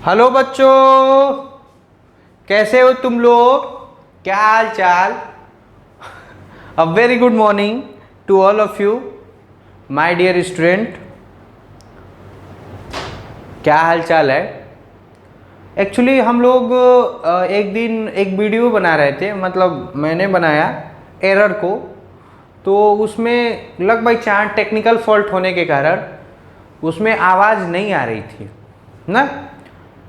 Hello बच्चों, कैसे हो तुम लोग? क्या हाल चाल? A very good morning to all of you my dear student. क्या हाल चाल है? एक्चुअली हम लोग एक दिन एक वीडियो बना रहे थे, मतलब मैंने बनाया एरर को। तो उसमें लगभग 4 टेक्निकल फॉल्ट होने के कारण उसमें आवाज़ नहीं आ रही थी ना।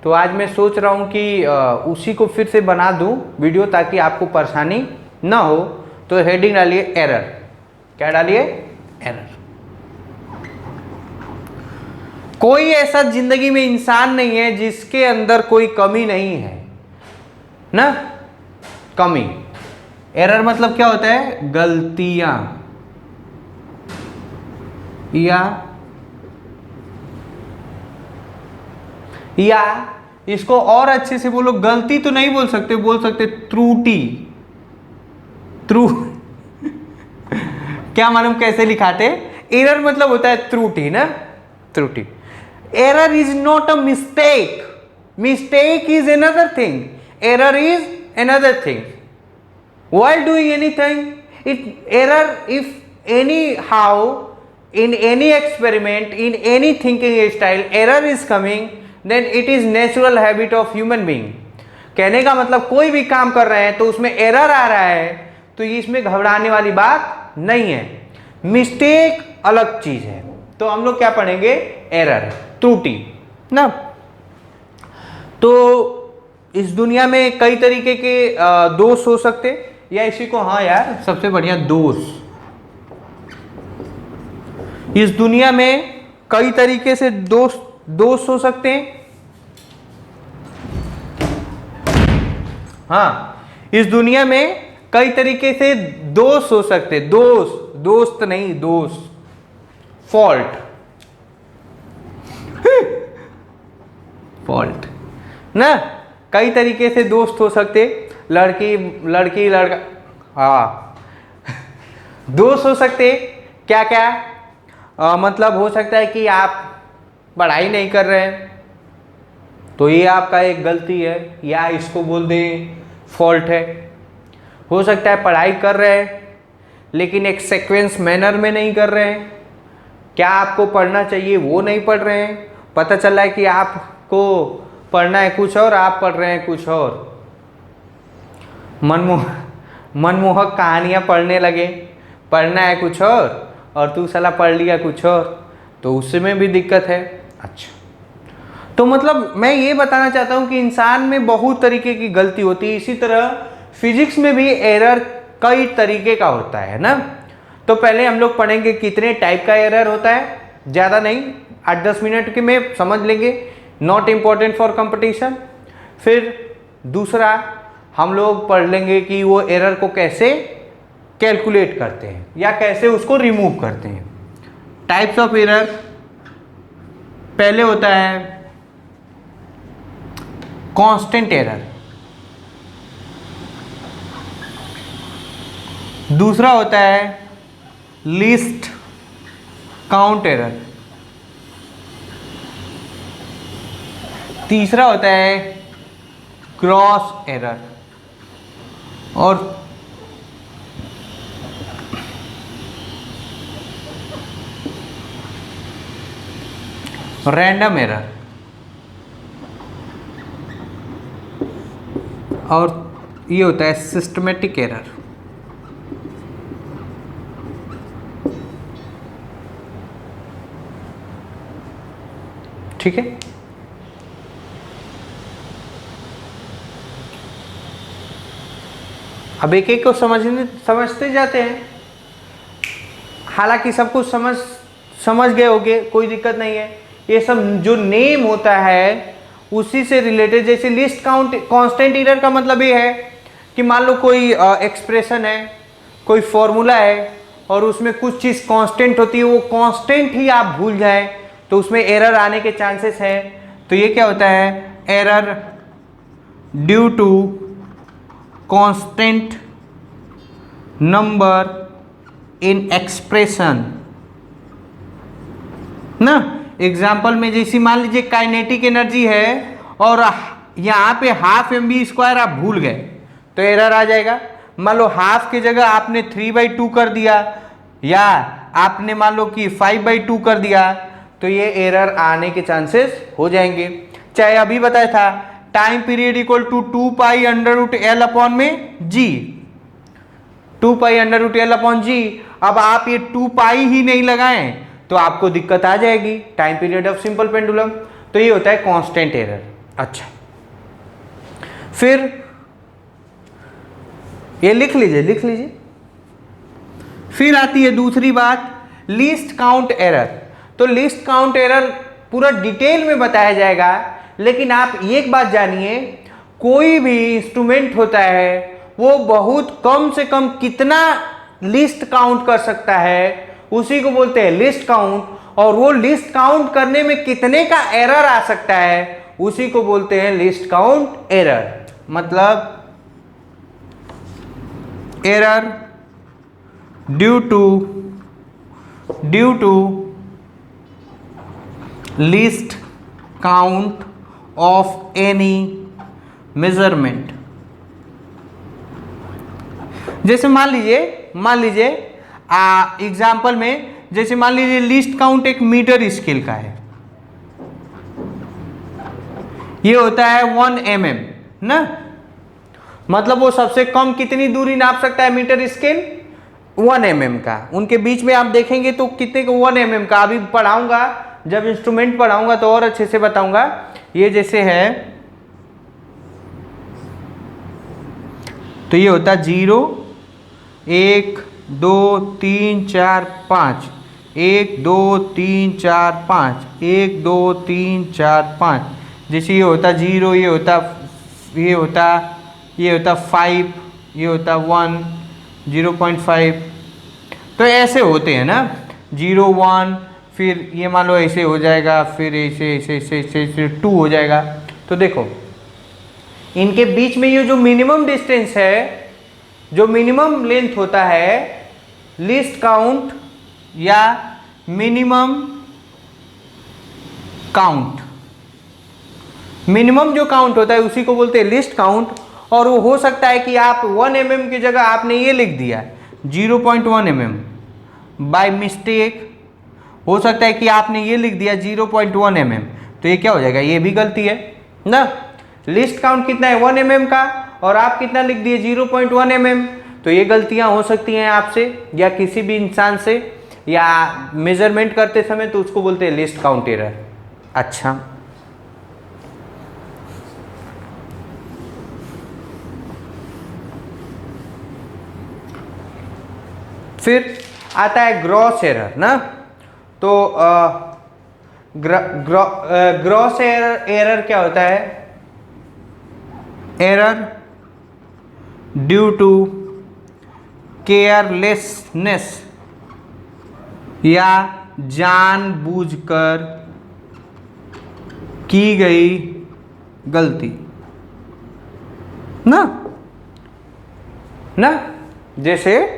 तो आज मैं सोच रहा हूँ कि उसी को फिर से बना दूँ वीडियो, ताकि आपको परेशानी ना हो। तो हेडिंग डालिए एरर। क्या डालिए? एरर। कोई ऐसा जिंदगी में इंसान नहीं है जिसके अंदर कोई कमी नहीं है ना। कमी, एरर मतलब क्या होता है? गलतियां या इसको और अच्छे से बोलो, गलती तो नहीं बोल सकते, बोल सकते त्रुटि। क्या मालूम कैसे लिखाते? एरर मतलब होता है त्रुटि ना, त्रुटि। Error is not a mistake, mistake is another thing, error is another thing. While doing anything, error, if anyhow in any experiment, in any thinking style, error is coming, then it is natural habit of human being. कहने का मतलब कोई भी काम कर रहे हैं तो उसमें एरर आ रहा है, तो इसमें घबराने वाली बात नहीं है। मिस्टेक अलग चीज है। तो हम लोग क्या पढ़ेंगे? एरर, त्रुटि ना। तो इस दुनिया में कई तरीके के दोष हो सकते, या इसी को, हाँ यार सबसे बढ़िया दोष। इस दुनिया में कई तरीके से दोष हो सकते हैं। हाँ, इस दुनिया में कई तरीके से दोष हो सकते। दोस्त नहीं, दोष, फॉल्ट। फॉल्ट ना, कई तरीके से दोस्त हो सकते। लड़की लड़का, हाँ दोस्त हो सकते। क्या क्या मतलब हो सकता है कि आप पढ़ाई नहीं कर रहे हैं, तो ये आपका एक गलती है, या इसको बोल दें फॉल्ट है। हो सकता है पढ़ाई कर रहे हैं लेकिन एक सीक्वेंस मैनर में नहीं कर रहे हैं। क्या आपको पढ़ना चाहिए वो नहीं पढ़ रहे हैं। पता चल रहा है कि आपको पढ़ना है कुछ और, आप पढ़ रहे हैं कुछ और। मनमोहक कहानियाँ पढ़ने लगे, पढ़ना है कुछ और तू साला पढ़ लिया कुछ और, तो उसमें भी दिक्कत है। अच्छा, तो मतलब मैं ये बताना चाहता हूँ कि इंसान में बहुत तरीके की गलती होती है। इसी तरह फिजिक्स में भी एरर कई तरीके का होता है ना। तो पहले हम लोग पढ़ेंगे कितने टाइप का एरर होता है, ज़्यादा नहीं, 8-10 मिनट के में समझ लेंगे, नॉट इम्पॉर्टेंट फॉर कंपटीशन। फिर दूसरा हम लोग पढ़ लेंगे कि वो एरर को कैसे कैलकुलेट करते हैं या कैसे उसको रिमूव करते हैं। टाइप्स ऑफ एरर, पहले होता है कांस्टेंट एरर, दूसरा होता है लीस्ट काउंट एरर, तीसरा होता है क्रॉस एरर, और रैंडम एरर, और ये होता है सिस्टमेटिक एरर। ठीक है, अब एक एक को समझते जाते हैं। हालांकि सब कुछ समझ गए होंगे, कोई दिक्कत नहीं है। ये सब जो नेम होता है उसी से रिलेटेड, जैसे लिस्ट काउंट कांस्टेंट एरर का मतलब ये है कि मान लो कोई एक्सप्रेशन है, कोई फॉर्मूला है और उसमें कुछ चीज़ कांस्टेंट होती है, वो कांस्टेंट ही आप भूल जाए तो उसमें एरर आने के चांसेस हैं। तो ये क्या होता है? Error due to constant number in expression ना। एग्जाम्पल में जैसी मान लीजिए काइनेटिक एनर्जी है और यहाँ पे हाफ MB² आप भूल गए तो एरर आ जाएगा। मान लो हाफ की जगह आपने 3/2 कर दिया या आपने मान लो कि 5/2 कर दिया तो ये एरर आने के चांसेस हो जाएंगे। चाहे अभी बताया था time period equal to 2π√L में जी, 2π√L/g। अब आप ये 2π ही नहीं लगाएं तो आपको दिक्कत आ जाएगी, time period of simple pendulum. तो ये होता है कांस्टेंट एरर। अच्छा, फिर ये लिख लीजिए। फिर आती है दूसरी बात, लीस्ट काउंट एरर। तो लीस्ट काउंट एरर पूरा डिटेल में बताया जाएगा, लेकिन आप एक बात जानिए, कोई भी इंस्ट्रूमेंट होता है वो बहुत कम से कम कितना लिस्ट काउंट कर सकता है उसी को बोलते हैं लिस्ट काउंट, और वो लिस्ट काउंट करने में कितने का एरर आ सकता है उसी को बोलते हैं लिस्ट काउंट एरर। मतलब error due to least count of any measurement. जैसे मान लीजिए एग्जाम्पल में, जैसे मान लीजिए लिस्ट काउंट एक मीटर स्केल का है, ये होता है 1 mm ना, मतलब वो सबसे कम कितनी दूरी नाप सकता है मीटर स्केल 1 mm का। उनके बीच में आप देखेंगे तो कितने को 1 mm का, अभी पढ़ाऊंगा जब इंस्ट्रूमेंट पढ़ाऊंगा तो और अच्छे से बताऊंगा। ये जैसे है तो ये होता है 0 1 2 3 4 5, 1 2 3 4 5, 1 2 3 4 5। जैसे ये होता 0, ये होता 5, ये होता 1, 0.5। तो ऐसे होते हैं ना, 0 1, फिर ये मान लो ऐसे हो जाएगा, फिर ऐसे 2 हो जाएगा। तो देखो इनके बीच में ये जो मिनिमम डिस्टेंस है, जो मिनिमम लेंथ होता है लिस्ट काउंट या मिनिमम काउंट, मिनिमम जो काउंट होता है उसी को बोलते हैं लिस्ट काउंट। और वो हो सकता है कि आप 1 mm की जगह आपने ये लिख दिया 0.1 mm बाय मिस्टेक, हो सकता है कि आपने ये लिख दिया 0.1 mm, तो ये क्या हो जाएगा, ये भी गलती है ना। लिस्ट काउंट कितना है 1 mm का, और आप कितना लिख दिए 0.1 mm, तो ये गलतियां हो सकती हैं आपसे या किसी भी इंसान से, या मेजरमेंट करते समय, तो उसको बोलते हैं लिस्ट काउंट एरर। अच्छा, फिर आता है ग्रॉस एरर ना। तो ग्रॉस एरर क्या होता है, एरर ड्यू टू केयरलेसनेस या जानबूझकर की गई गलती ना। जैसे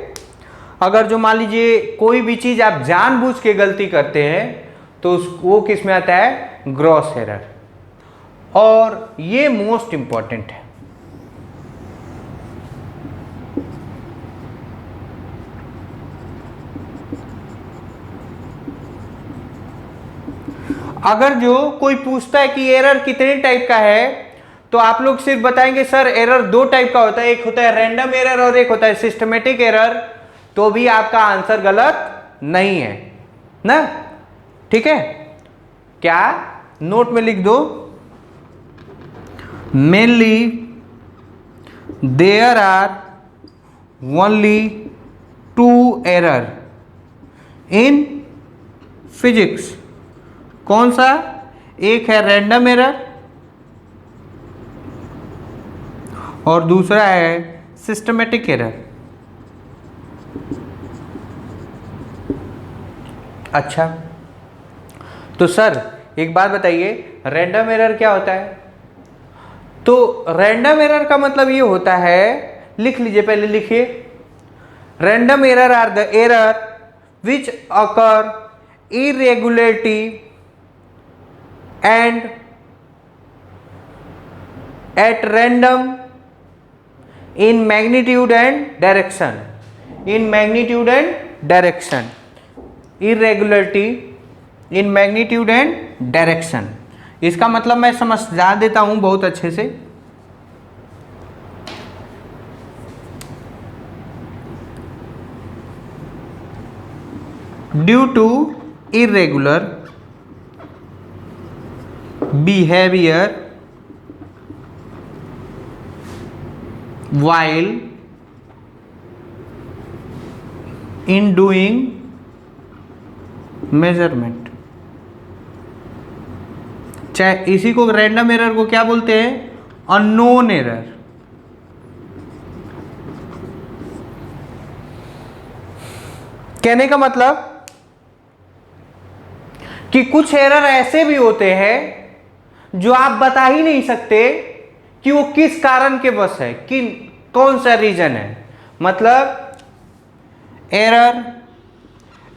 अगर जो मान लीजिए कोई भी चीज आप जानबूझ के गलती करते हैं तो वो किस में आता है, ग्रॉस एरर। और ये मोस्ट इंपॉर्टेंट है। अगर जो कोई पूछता है कि एरर कितने टाइप का है, तो आप लोग सिर्फ बताएंगे सर एरर 2 टाइप का होता है, एक होता है रैंडम एरर और एक होता है सिस्टमेटिक एरर, तो भी आपका आंसर गलत नहीं है ना। ठीक है, क्या नोट में लिख दो, mainly there are only 2 error in physics. कौन सा, एक है रैंडम एरर और दूसरा है सिस्टमेटिक एरर। अच्छा, तो सर एक बात बताइए, रैंडम एरर क्या होता है? तो रैंडम एरर का मतलब ये होता है, लिख लीजिए, पहले लिखिए, random error are the error which occur irregularity and at random in magnitude and direction, in magnitude and direction, irregularity in magnitude and direction. इसका मतलब मैं समझा देता हूं बहुत अच्छे से। Due to irregular behaviour while in doing measurement, चाहे इसी को रैंडम एरर को क्या बोलते हैं, अननोन एरर। कहने का मतलब कि कुछ एरर ऐसे भी होते हैं जो आप बता ही नहीं सकते कि वो किस कारण के वश है, कि कौन सा रीजन है। मतलब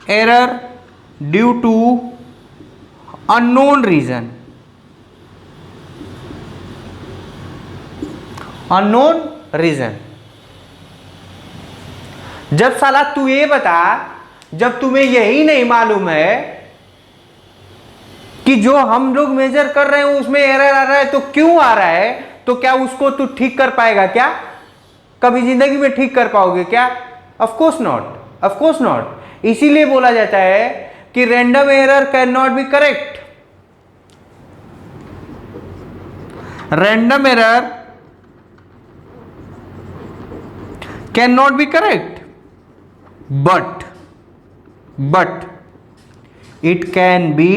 error due to unknown reason, unknown reason. जब साला तू ये बता, जब तुम्हें यही नहीं मालूम है कि जो हम लोग मेजर कर रहे हैं उसमें एरर आ रहा है, तो क्यों आ रहा है, तो क्या उसको तू ठीक कर पाएगा क्या? कभी जिंदगी में ठीक कर पाओगे क्या? Of course not, of course not. इसीलिए बोला जाता है कि random error can not be correct. Random error can not be correct, but it can be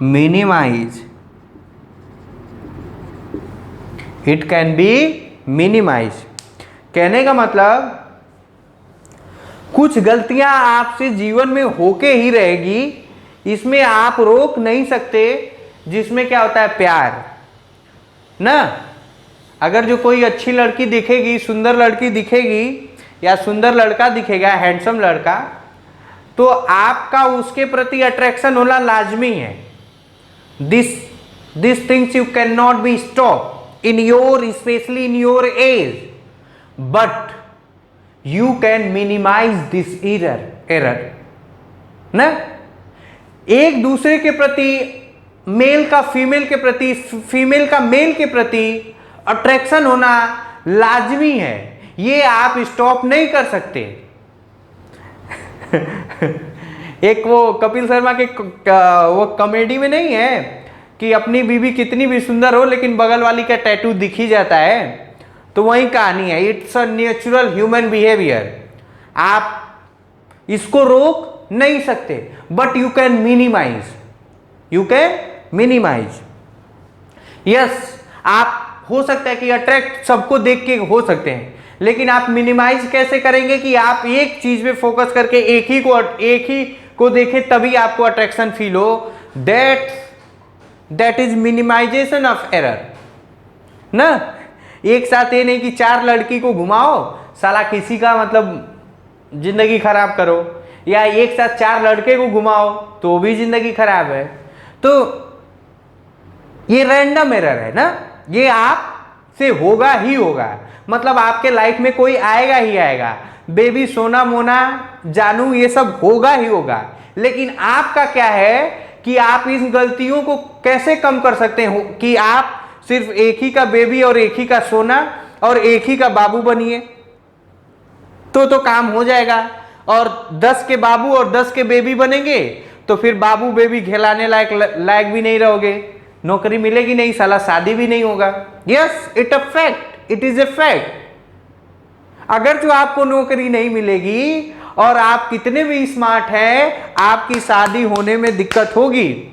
minimise, it can be minimise. कहने का मतलब कुछ गलतियां आपसे जीवन में होके ही रहेगी, इसमें आप रोक नहीं सकते। जिसमें क्या होता है, प्यार ना। अगर जो कोई अच्छी लड़की दिखेगी, सुंदर लड़की दिखेगी या सुंदर लड़का दिखेगा, हैंडसम लड़का, तो आपका उसके प्रति अट्रैक्शन होना लाजमी है। This things you can not be stop in your, especially in your age, but you can minimize this error ना। एक दूसरे के प्रति, मेल का फीमेल के प्रति, फीमेल का मेल के प्रति अट्रैक्शन होना लाजमी है, ये आप स्टॉप नहीं कर सकते। एक वो कपिल शर्मा के वो कॉमेडी में नहीं है कि अपनी बीवी कितनी भी सुंदर हो लेकिन बगल वाली का टैटू दिख ही जाता है, तो वही कहानी है। It's a natural human behaviour, आप इसको रोक नहीं सकते, but you can minimise, you can minimise. Yes, आप हो सकता है कि अट्रैक्ट सबको देख के हो सकते हैं, लेकिन आप मिनिमाइज कैसे करेंगे कि आप एक चीज पे फोकस करके एक ही को देखें, तभी आपको अट्रैक्शन फील हो। That is minimisation of error ना। एक साथ ये नहीं कि 4 लड़की को घुमाओ, साला किसी का मतलब जिंदगी खराब करो, या एक साथ 4 लड़के को घुमाओ तो भी जिंदगी खराब है। तो ये रैंडम एरर है ना, ये आप से होगा ही होगा। मतलब आपके लाइफ में कोई आएगा ही आएगा, बेबी, सोना, मोना, जानू, ये सब होगा ही होगा। लेकिन आपका क्या है कि आप इन गलतियों को कैसे कम कर सकते हो कि आप सिर्फ एक ही का बेबी और एक ही का सोना और एक ही का बाबू बनिए, तो काम हो जाएगा। और 10 के बाबू और 10 के बेबी बनेंगे तो फिर बाबू बेबी खिलाने लायक भी नहीं रहोगे, नौकरी मिलेगी नहीं, साला शादी भी नहीं होगा। Yes, it a fact, it is a fact. अगर जो आपको नौकरी नहीं मिलेगी और आप कितने भी स्मार्ट हैं, आपकी शादी होने में दिक्कत होगी,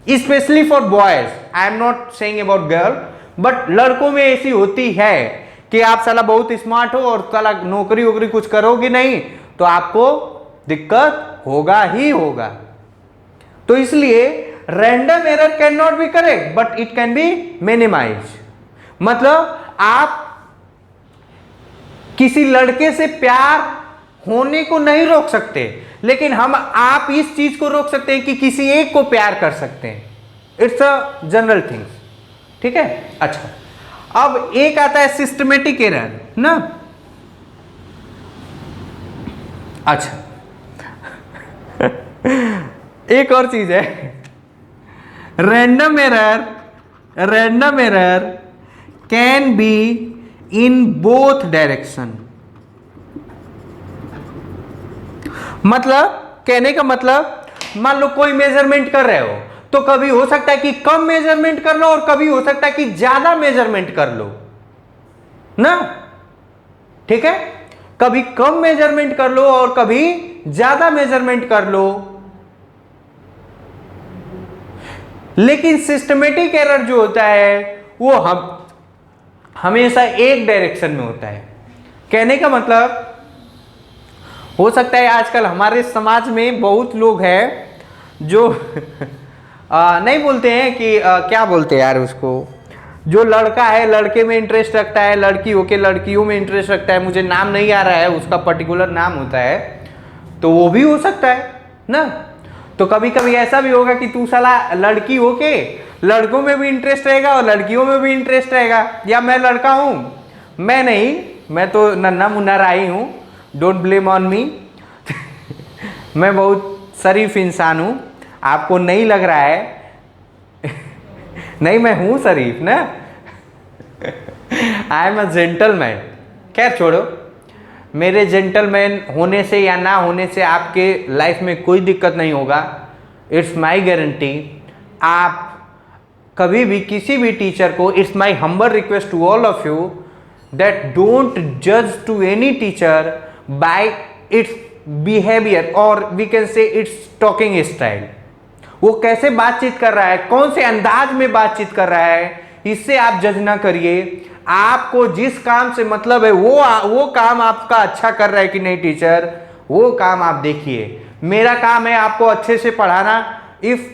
specially for boys. I am not saying about girl, but लड़कों में ऐसी होती है कि आप साला बहुत स्मार्ट हो और साला नौकरी वोकरी कुछ करोगे नहीं तो आपको दिक्कत होगा ही होगा। तो इसलिए random error can not be correct, but it can be minimise. मतलब आप किसी लड़के से प्यार होने को नहीं रोक सकते, लेकिन आप इस चीज को रोक सकते हैं कि किसी एक को प्यार कर सकते हैं। इट्स अ जनरल थिंग्स, ठीक है। अच्छा, अब एक आता है सिस्टमेटिक एरर ना। अच्छा एक और चीज है, random error can be in both direction. मतलब कहने का मतलब, मान लो कोई मेजरमेंट कर रहे हो तो कभी हो सकता है कि कम मेजरमेंट कर लो और कभी हो सकता है कि ज्यादा मेजरमेंट कर लो ना, ठीक है। कभी कम मेजरमेंट कर लो और कभी ज्यादा मेजरमेंट कर लो। लेकिन सिस्टमेटिक एरर जो होता है वो हमेशा एक डायरेक्शन में होता है। कहने का मतलब, हो सकता है आजकल हमारे समाज में बहुत लोग हैं जो नहीं बोलते हैं कि क्या बोलते हैं यार उसको, जो लड़का है लड़के में इंटरेस्ट रखता है, लड़की होके लड़कियों में इंटरेस्ट रखता है, मुझे नाम नहीं आ रहा है, उसका पर्टिकुलर नाम होता है, तो वो भी हो सकता है ना। तो कभी कभी ऐसा भी होगा कि तू साला लड़की होके लड़कों में भी इंटरेस्ट रहेगा और लड़कियों में भी इंटरेस्ट रहेगा। या मैं लड़का हूं, मैं नहीं, मैं तो नन्हा मुन्ना राही हूं, डोंट ब्लेम ऑन मी मैं बहुत शरीफ इंसान हूं, आपको नहीं लग रहा है नहीं मैं हूं शरीफ ना आई एम अ जेंटलमैन। खैर छोड़ो, मेरे जेंटलमैन होने से या ना होने से आपके लाइफ में कोई दिक्कत नहीं होगा, इट्स माई गारंटी। आप कभी भी किसी भी टीचर को, it's my humble request to all of you that don't जज to any teacher by its behaviour और we can say its talking style. वो कैसे बातचीत कर रहा है, कौन से अंदाज में बातचीत कर रहा है, इससे आप जज ना करिए। आपको जिस काम से मतलब है वो काम आपका अच्छा कर रहा है कि नहीं टीचर, वो काम आप देखिए। मेरा काम है आपको अच्छे से पढ़ाना। If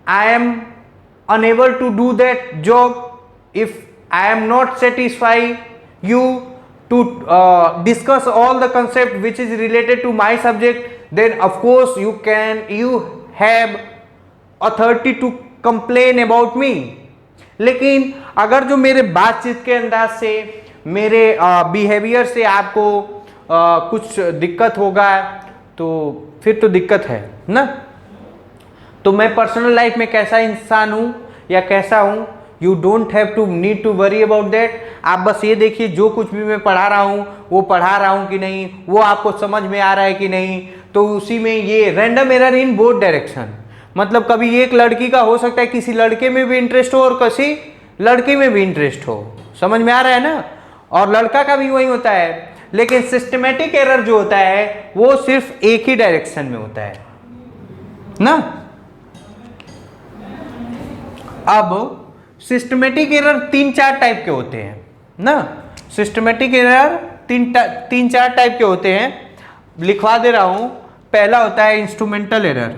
I am unable to do that job, if I am not satisfy you to discuss all the concept which is related to my subject, then of course you have authority to complain about me। लेकिन अगर जो मेरे बातचीत के अंदाज से, मेरे behaviour से आपको कुछ दिक्कत होगा तो फिर तो दिक्कत है ना। तो मैं पर्सनल लाइफ में कैसा इंसान हूं या कैसा हूं, you don't have to need to worry about that. आप बस ये देखिए जो कुछ भी मैं पढ़ा रहा हूँ वो पढ़ा रहा हूँ कि नहीं, वो आपको समझ में आ रहा है कि नहीं। तो उसी में ये random error in both direction, मतलब कभी एक लड़की का हो सकता है किसी लड़के में भी इंटरेस्ट हो और किसी लड़की में भी इंटरेस्ट हो, समझ में आ रहा है ना। और लड़का का भी वही होता है। लेकिन सिस्टमेटिक एरर जो होता है वो सिर्फ एक ही डायरेक्शन में होता है ना। अब सिस्टमेटिक एरर 3-4 टाइप के होते हैं ना। सिस्टमेटिक एरर तीन चार टाइप के होते हैं, लिखवा दे रहा हूं। पहला होता है इंस्ट्रूमेंटल एरर,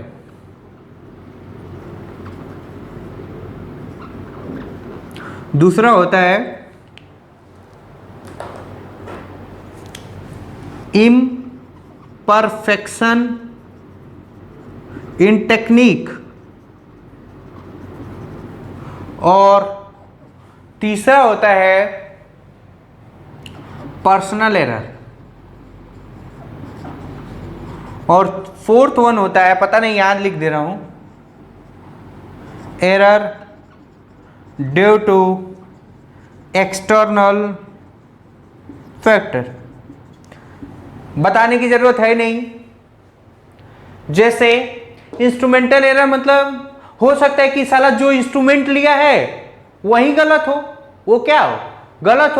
दूसरा होता है इम्परफेक्शन इन टेक्निक, और तीसरा होता है पर्सनल एरर, और फोर्थ वन होता है, पता नहीं याद लिख दे रहा हूं, error due to external factor. बताने की जरूरत है नहीं। जैसे इंस्ट्रूमेंटल एरर मतलब हो सकता है कि साला जो इंस्ट्रूमेंट लिया है वही गलत हो, वो क्या हो, गलत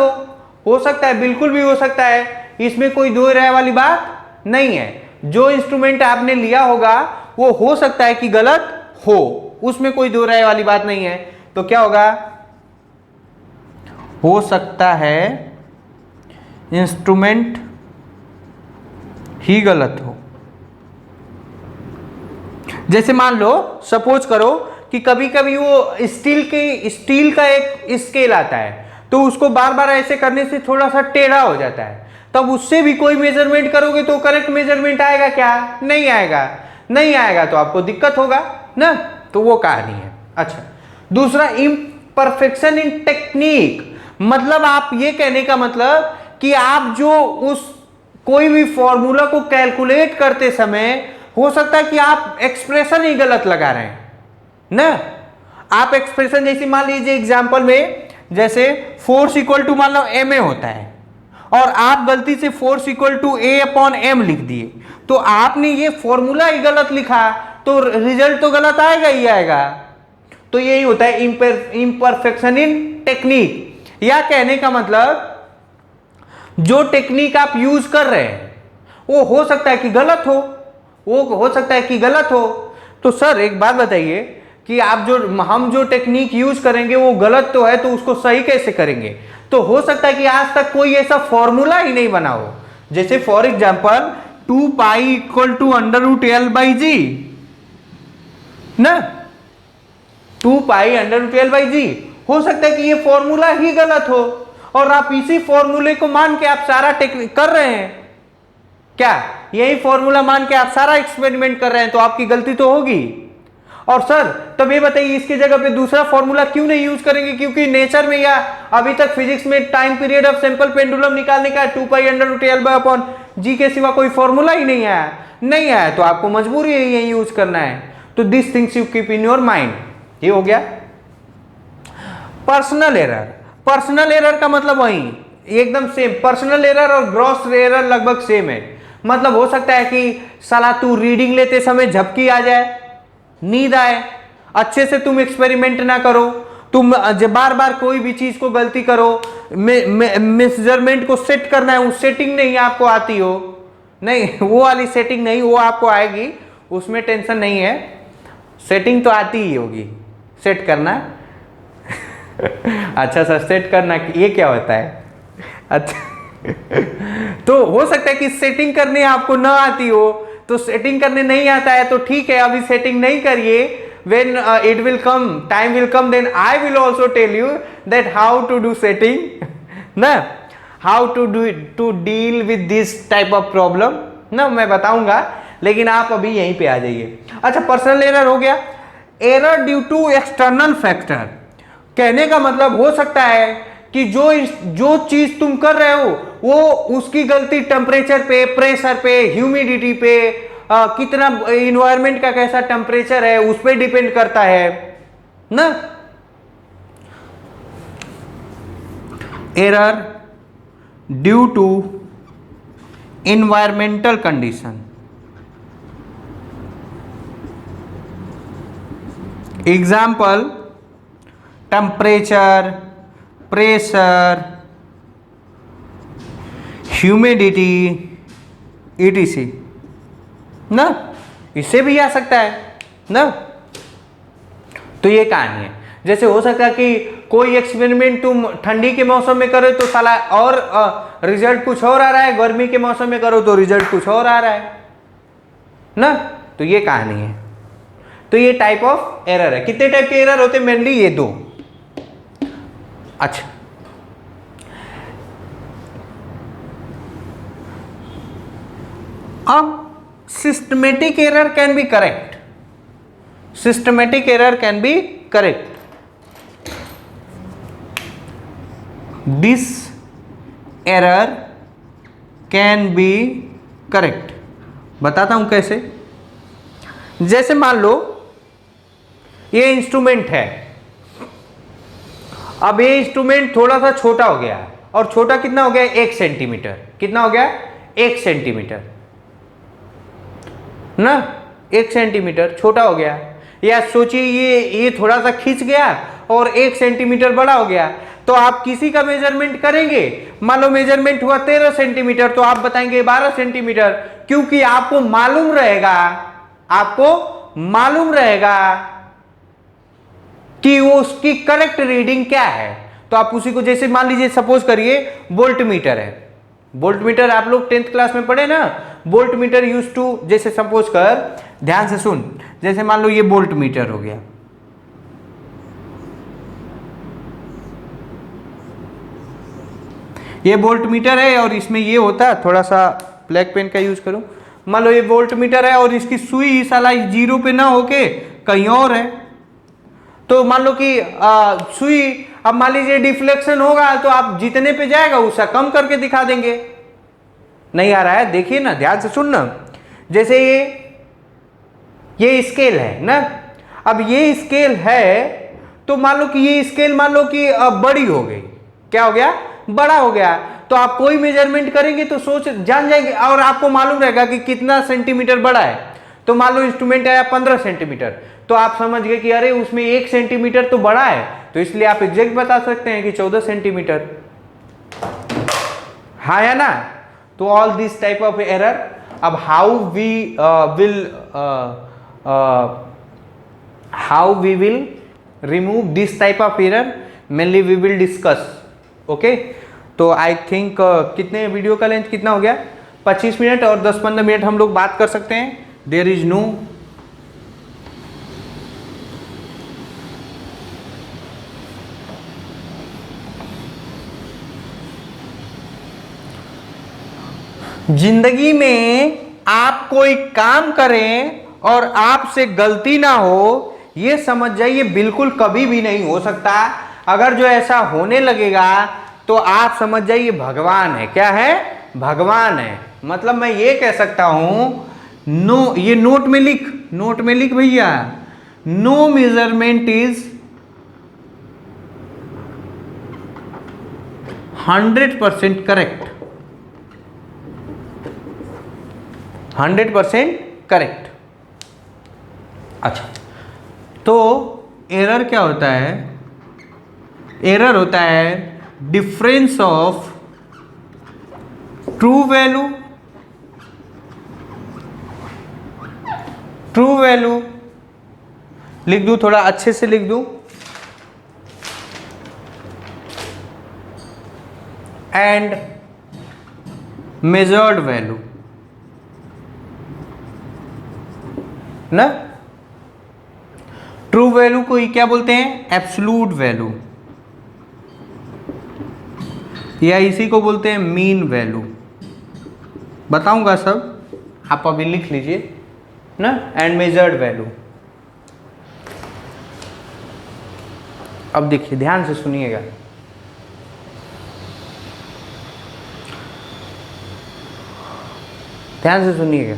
हो सकता है, बिल्कुल भी हो सकता है, इसमें कोई दो राय वाली बात नहीं है। जो इंस्ट्रूमेंट आपने लिया होगा वो हो सकता है कि गलत हो, उसमें कोई दो राय वाली बात नहीं है। तो क्या होगा, हो सकता है इंस्ट्रूमेंट ही गलत हो। जैसे मान लो, सपोज करो कि कभी कभी वो स्टील का एक स्केल आता है, तो उसको बार बार ऐसे करने से थोड़ा सा टेढ़ा हो जाता है, तब उससे भी कोई मेजरमेंट करोगे तो करेक्ट मेजरमेंट आएगा क्या, नहीं आएगा, नहीं आएगा तो आपको दिक्कत होगा ना। तो वो कहानी है। अच्छा, दूसरा परफेक्शन इन टेक्निक, मतलब आप ये कहने का मतलब कि आप जो उस कोई भी फॉर्मूला को कैलकुलेट करते समय हो सकता है कि आप एक्सप्रेशन ही गलत लगा रहे हैं ना। आप एक्सप्रेशन जैसे मान लीजिए एग्जांपल में, जैसे फोर्स इक्वल टू मान लो ma होता है और आप गलती से फोर्स इक्वल टू A/m लिख दिए, तो आपने ये फॉर्मूला ही गलत लिखा, तो रिजल्ट तो गलत आएगा ही आएगा। तो यही होता है इम्परफेक्शन इन टेक्निक, या कहने का मतलब जो टेक्निक आप यूज कर रहे हैं वो हो सकता है कि गलत हो, वो हो सकता है कि गलत हो। तो सर एक बात बताइए कि हम जो टेक्निक यूज करेंगे वो गलत तो है, तो उसको सही कैसे करेंगे? तो हो सकता है कि आज तक कोई ऐसा फॉर्मूला ही नहीं बना हो। जैसे for example 2 pi equal to √L/g ना, 2 पाई √L/g, हो सकता है कि ये फॉर्मूला ही गलत हो और आप इसी फॉर्मूले को मान के आप सारा टेक्निक कर रहे हैं। क्या यही फॉर्मूला मान के आप सारा एक्सपेरिमेंट कर रहे हैं, तो आपकी गलती तो होगी। और सर तब ये बताइए इसकी जगह पे दूसरा फॉर्मूला क्यों नहीं यूज करेंगे? क्योंकि नेचर में या अभी तक फिजिक्स में time period of sample pendulum निकालने का 2 पाई √L/g के सिवा कोई फॉर्मूला ही नहीं आया, नहीं आया, तो आपको मजबूरी है यही यूज करना है। तो this things you keep in your mind. ये हो गया पर्सनल एरर। पर्सनल एरर का मतलब वही एकदम सेम, पर्सनल एरर और ग्रॉस एरर लगभग सेम है। मतलब हो सकता है कि साला तू रीडिंग लेते समय झपकी आ जाए, नींद आए, अच्छे से तुम एक्सपेरिमेंट ना करो, तुम बार बार कोई भी चीज को गलती करो, मेजरमेंट को सेट करना है, वो सेटिंग नहीं आपको आती हो, नहीं वो वाली सेटिंग नहीं, वो आपको आएगी, उसमें टेंशन नहीं है, सेटिंग तो आती ही होगी, सेट करना। अच्छा सर सेट करना ये क्या होता है? अच्छा तो हो सकता है कि सेटिंग करने आपको ना आती हो, तो सेटिंग करने नहीं आता है तो ठीक है, अभी सेटिंग नहीं करिए, when it will come, time will come, then I will also tell you that how to do setting ना, how to do it, to deal with this type of problem ना, मैं बताऊंगा, लेकिन आप अभी यहीं पे आ जाइए। अच्छा पर्सनल एरर हो गया। Error due to external factor, कहने का मतलब हो सकता है कि जो चीज तुम कर रहे हो वो उसकी गलती टेम्परेचर पे, प्रेशर पे, ह्यूमिडिटी पे, कितना इन्वायरमेंट का कैसा टेम्परेचर है उस पर डिपेंड करता है ना। Error due to environmental condition, example temperature, pressure, humidity etc ना, इससे भी आ सकता है ना। तो ये कहानी है। जैसे हो सकता है कि कोई एक्सपेरिमेंट तुम ठंडी के मौसम में करो तो साला और रिजल्ट कुछ और आ रहा है, गर्मी के मौसम में करो तो रिजल्ट कुछ और आ रहा है ना। तो ये कहानी है। तो ये टाइप ऑफ एरर है। कितने टाइप के एरर होते हैं? मेनली ये दो। अच्छा अब systematic error can be correct, systematic error can be correct, this error can be correct। बताता हूं कैसे। जैसे मान लो ये इंस्ट्रूमेंट है, अब ये इंस्ट्रूमेंट थोड़ा सा छोटा हो गया, और छोटा कितना हो गया? 1 सेंटीमीटर। कितना हो गया? 1 सेंटीमीटर ना, 1 सेंटीमीटर छोटा हो गया। या सोचिए ये थोड़ा सा खींच गया और 1 सेंटीमीटर बड़ा हो गया, तो आप किसी का मेजरमेंट करेंगे, मान लो मेजरमेंट हुआ 13 सेंटीमीटर, तो आप बताएंगे 12 सेंटीमीटर, क्योंकि आपको मालूम रहेगा, आपको मालूम रहेगा कि वो उसकी करेक्ट रीडिंग क्या है। तो आप उसी को, जैसे मान लीजिए सपोज करिए वोल्ट मीटर है, वोल्ट मीटर आप लोग 10th क्लास में पढ़े ना, वोल्ट मीटर यूज टू, जैसे सपोज कर, ध्यान से सुन, जैसे मान लो ये वोल्ट मीटर हो गया, ये वोल्ट मीटर है और इसमें ये होता है, थोड़ा सा ब्लैक पेन का यूज करूं, मान लो ये वोल्ट मीटर है और इसकी सुई साला 0 पे ना होके कहीं और है, तो मान लो कि सुई, अब मान लीजिए डिफ्लेक्शन होगा तो आप जितने पे जाएगा उसका कम करके दिखा देंगे। नहीं आ रहा है, देखिए ना, ध्यान से सुनना। जैसे ये स्केल है ना, अब ये स्केल है तो मान लो कि ये स्केल मान लो कि बड़ी हो गई, क्या हो गया, बड़ा हो गया, तो आप कोई मेजरमेंट करेंगे तो सोच जान जाएंगे और आपको मालूम रहेगा कि कितना सेंटीमीटर बड़ा है। तो मान लो इंस्ट्रूमेंट आया 15 सेंटीमीटर, तो आप समझ गए कि अरे उसमें 1 सेंटीमीटर तो बड़ा है, तो इसलिए आप एग्जैक्ट बता सकते हैं कि 14 सेंटीमीटर। हाँ या ना? तो all this type of error. अब how we will remove this type of error, mainly we will discuss, okay? तो आई थिंक कितने वीडियो का लेंथ कितना हो गया, 25 मिनट, और 10-15 मिनट हम लोग बात कर सकते हैं। देयर इज नो जिंदगी में आप कोई काम करें और आपसे गलती ना हो, ये समझ जाइए बिल्कुल कभी भी नहीं हो सकता। अगर जो ऐसा होने लगेगा तो आप समझ जाइए भगवान है। क्या है? भगवान है। मतलब मैं ये कह सकता हूं, नो, ये नोट में लिख भैया, no measurement is 100% correct, 100% correct. अच्छा, तो एरर क्या होता है? एरर होता है डिफरेंस ऑफ ट्रू वैल्यू, लिख दूं, थोड़ा अच्छे से लिख दूं, एंड मेजर्ड वैल्यू ना। ट्रू वैल्यू को क्या बोलते हैं? एब्सोल्यूट वैल्यू, या इसी को बोलते हैं मीन वैल्यू। बताऊंगा सब, आप अभी लिख लीजिए ना। एंड मेजर्ड वैल्यू, अब देखिए ध्यान से सुनिएगा। ध्यान से सुनिएगा।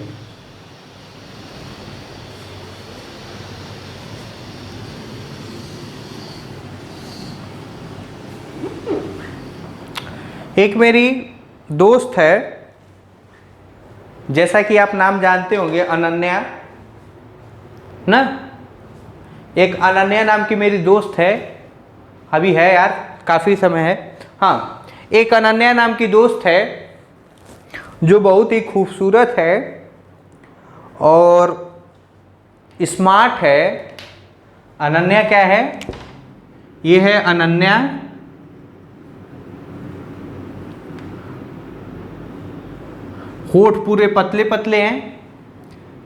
एक मेरी दोस्त है, जैसा कि आप नाम जानते होंगे, अनन्या ना। एक अनन्या नाम की मेरी दोस्त है, अभी है यार, काफ़ी समय है। हाँ, एक अनन्या नाम की दोस्त है जो बहुत ही खूबसूरत है और स्मार्ट है। अनन्या क्या है? ये है अनन्या। होठ पूरे पतले पतले हैं,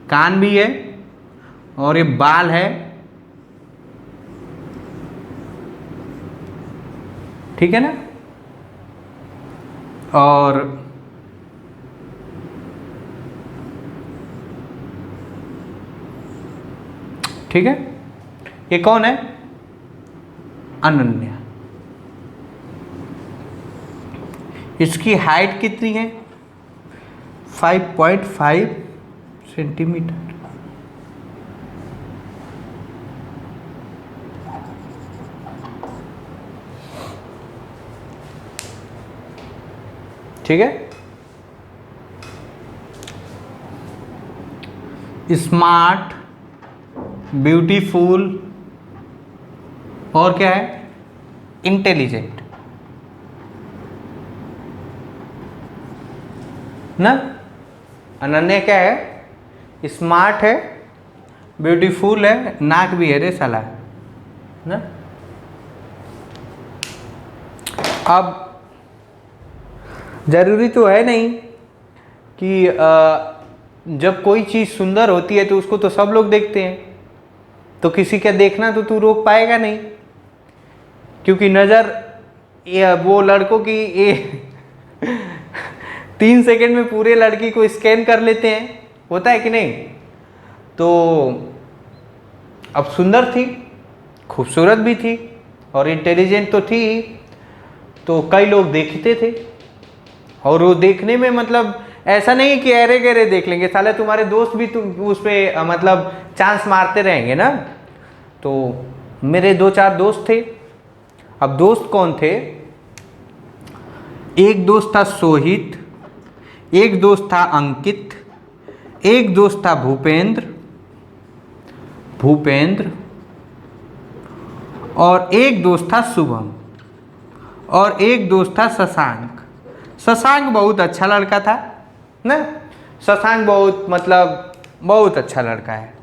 कान भी है, और ये बाल है, ठीक है ना। और ठीक है, ये कौन है? अनन्या। इसकी हाइट कितनी है? 5.5 सेंटीमीटर। ठीक है, स्मार्ट, ब्यूटीफुल, और क्या है? इंटेलिजेंट ना। अनन्या क्या है? स्मार्ट है, ब्यूटीफुल है, नाक भी है रे साला ना। अब जरूरी तो है नहीं कि जब कोई चीज़ सुंदर होती है तो उसको तो सब लोग देखते हैं, तो किसी का देखना तो तू रोक पाएगा नहीं, क्योंकि नज़र वो लड़कों की ये 3 सेकंड में पूरे लड़की को स्कैन कर लेते हैं, होता है कि नहीं। तो अब सुंदर थी, खूबसूरत भी थी और इंटेलिजेंट तो थी ही, तो कई लोग देखते थे। और वो देखने में मतलब ऐसा नहीं कि अरे गहरे देख लेंगे, साले तुम्हारे दोस्त भी तुम उस पर मतलब चांस मारते रहेंगे ना। तो मेरे 2-4 दोस्त थे। अब दोस्त कौन थे? एक दोस्त था सोहित, एक दोस्त था अंकित, एक दोस्त था भूपेंद्र और एक दोस्त था शुभम और एक दोस्त था शशांक। शशांक बहुत अच्छा लड़का था ना, शशांक बहुत मतलब बहुत अच्छा लड़का है।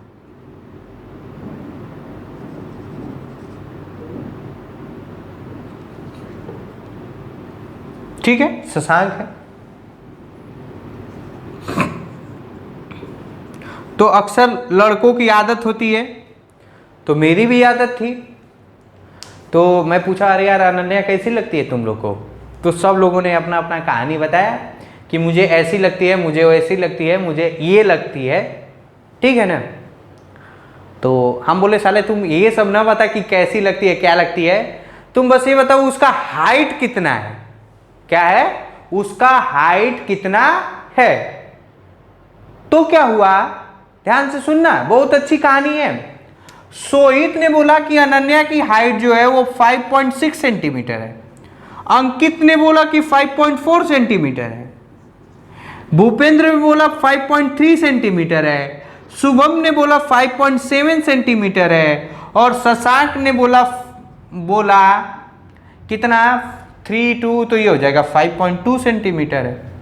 ठीक है, शशांक है। तो अक्सर लड़कों की आदत होती है, तो मेरी भी आदत थी। तो मैं पूछा अरे यार अनन्या कैसी लगती है तुम लोग को? तो सब लोगों ने अपना अपना कहानी बताया कि मुझे ऐसी लगती है, मुझे वैसी लगती है, मुझे ये लगती है। ठीक है ना? तो हम बोले साले तुम ये सब ना बता कि कैसी लगती है क्या लगती है, तुम बस ये बताओ उसका हाइट कितना है। क्या है? उसका हाइट कितना है। तो क्या हुआ, ध्यान से सुनना, बहुत अच्छी कहानी है। सोहित ने बोला कि अनन्या की हाइट जो है वो 5.6 सेंटीमीटर है। अंकित ने बोला कि 5.4 सेंटीमीटर है। भूपेंद्र ने बोला 5.3 सेंटीमीटर है। शुभम ने बोला 5.7 सेंटीमीटर है। और शशांक ने बोला कितना 3.2, तो ये हो जाएगा 5.2 सेंटीमीटर है।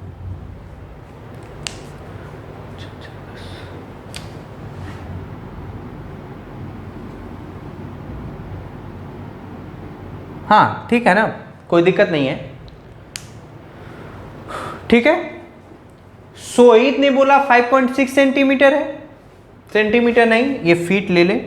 हाँ ठीक है ना, कोई दिक्कत नहीं है। ठीक है, सोहित ने बोला 5.6 सेंटीमीटर है, सेंटीमीटर नहीं ये फीट ले ले।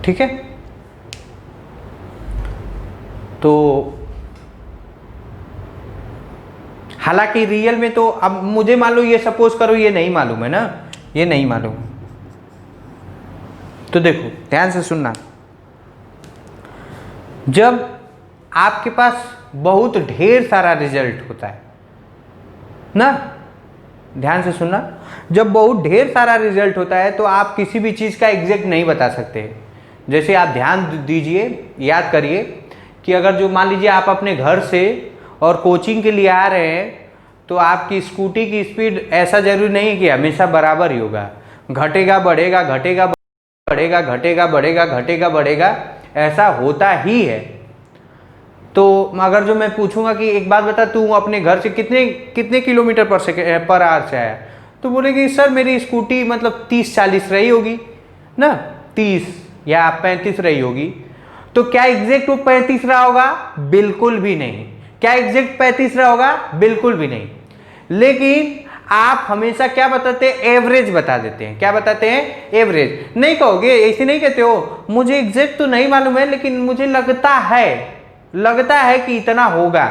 ठीक है, तो हालांकि रियल में तो अब मुझे मान लो ये सपोज करो ये नहीं मालूम है ना, ये नहीं मालूम। तो देखो ध्यान से सुनना, जब आपके पास बहुत ढेर सारा रिजल्ट होता है ना, ध्यान से सुनना, जब बहुत ढेर सारा रिजल्ट होता है तो आप किसी भी चीज़ का एग्जैक्ट नहीं बता सकते। जैसे आप ध्यान दीजिए, याद करिए कि अगर जो मान लीजिए आप अपने घर से और कोचिंग के लिए आ रहे हैं तो आपकी स्कूटी की स्पीड ऐसा जरूरी नहीं कि हमेशा बराबर ही होगा, घटेगा बढ़ेगा, घटेगा बढ़ेगा, घटेगा बढ़ेगा, घटेगा बढ़ेगा, ऐसा होता ही है। तो अगर जो मैं पूछूंगा कि एक बात बता तू अपने घर से कितने किलोमीटर पर आवर से आया, तो बोलेगी सर मेरी स्कूटी मतलब 30-40 रही होगी ना, 30 या 35 रही होगी। तो क्या एग्जैक्ट वो 35 रहा होगा? बिल्कुल भी नहीं। क्या एग्जैक्ट 35 रहा होगा? बिल्कुल भी नहीं। लेकिन आप हमेशा क्या बताते हैं? एवरेज बता देते हैं। क्या बताते हैं? एवरेज। नहीं कहोगे, ऐसे नहीं कहते हो मुझे एग्जैक्ट तो नहीं मालूम है लेकिन मुझे लगता है कि इतना होगा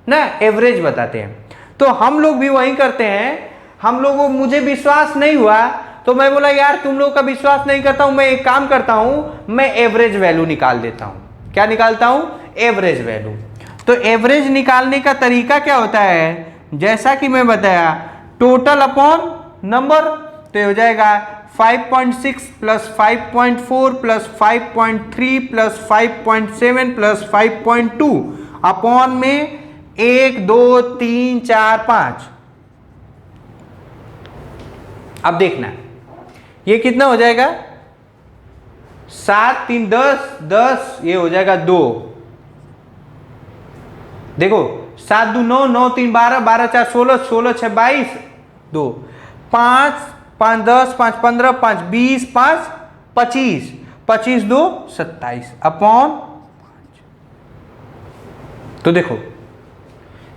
ना, एवरेज बताते हैं। तो हम लोग भी वही करते हैं। हम लोगों को मुझे विश्वास नहीं हुआ तो मैं बोला यार तुम लोग का विश्वास नहीं करता हूं, मैं एक काम करता हूं, मैं एवरेज वैल्यू निकाल देता हूं। क्या निकालता हूं? Average value. तो एवरेज निकालने का तरीका क्या होता है? जैसा कि मैं बताया, टोटल अपॉन नंबर, तो हो जाएगा 5.6 plus 5.4 plus 5.3 plus 5.7 plus 5.2 upon में 1 2 3 4 5। अब देखना ये कितना हो जाएगा, 7 3 10 10, ये हो जाएगा 2। देखो 7 2 9 9 3 12 12 4 16 16 6 22 2 5 5 10 5 15 5 20 5 25 25 2 27 अपॉन 5। तो देखो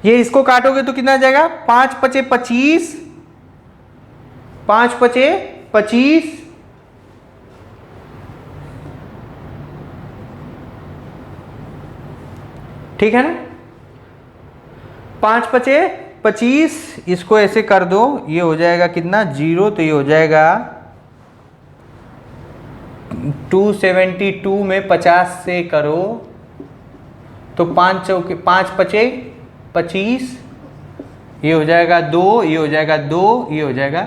ये इसको काटोगे तो कितना आ जाएगा, 5 5 25, 5 5 25, ठीक है ना। 5 पचे 25, इसको ऐसे कर दो, ये हो जाएगा कितना 0, तो ये हो जाएगा 272 में 50 से करो तो 5 पचे 25, ये हो जाएगा 2, ये हो जाएगा 2, ये हो जाएगा,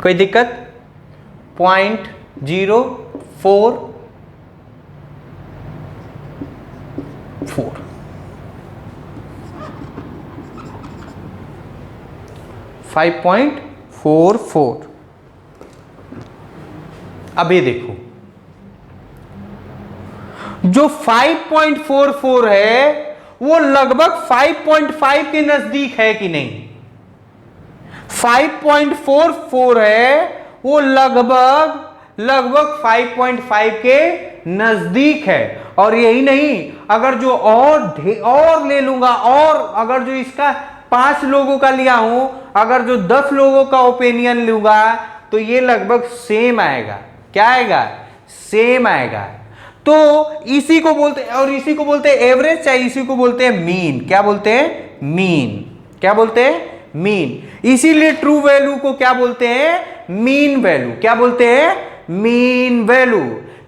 कोई दिक्कत? 0.04 5.44। अभी देखो जो 5.44 है वो लगभग 5.5 के नजदीक है कि नहीं? 5.44 है वो लगभग 5.5 के नजदीक है। और यही नहीं, अगर जो और ले लूंगा, और अगर जो इसका 5 लोगों का लिया हूं, अगर जो 10 लोगों का ओपिनियन लूंगा तो ये लगभग सेम आएगा। क्या आएगा? सेम आएगा। तो इसी को बोलते हैं, और इसी को बोलते हैं एवरेज, चाहे इसी को बोलते हैं मीन। क्या बोलते हैं? मीन। क्या बोलते हैं? मीन। इसीलिए ट्रू वैल्यू को क्या बोलते हैं? Mean value. क्या बोलते हैं? Mean value.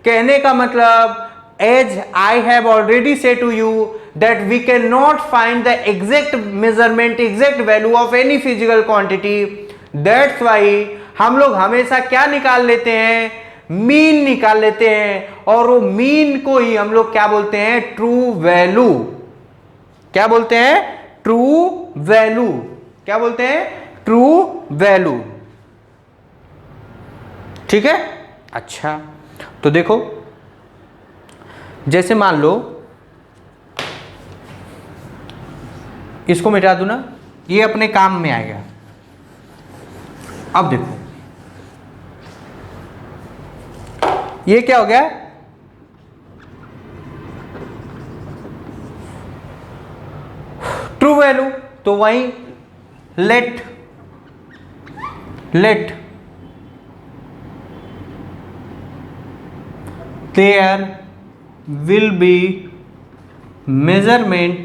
कहने का मतलब, as I have already said to you that we cannot find the exact measurement, exact value of any physical quantity. That's why हम लोग हमेशा क्या निकाल लेते हैं? मीन निकाल लेते हैं, और वो मीन को ही हम लोग क्या बोलते हैं? True value. क्या बोलते हैं? True value. क्या बोलते हैं? True value. ठीक है। अच्छा, तो देखो, जैसे मान लो इसको मिटा दूं ना, ये अपने काम में आएगा। अब देखो ये क्या हो गया? True value. तो वही let there will be measurement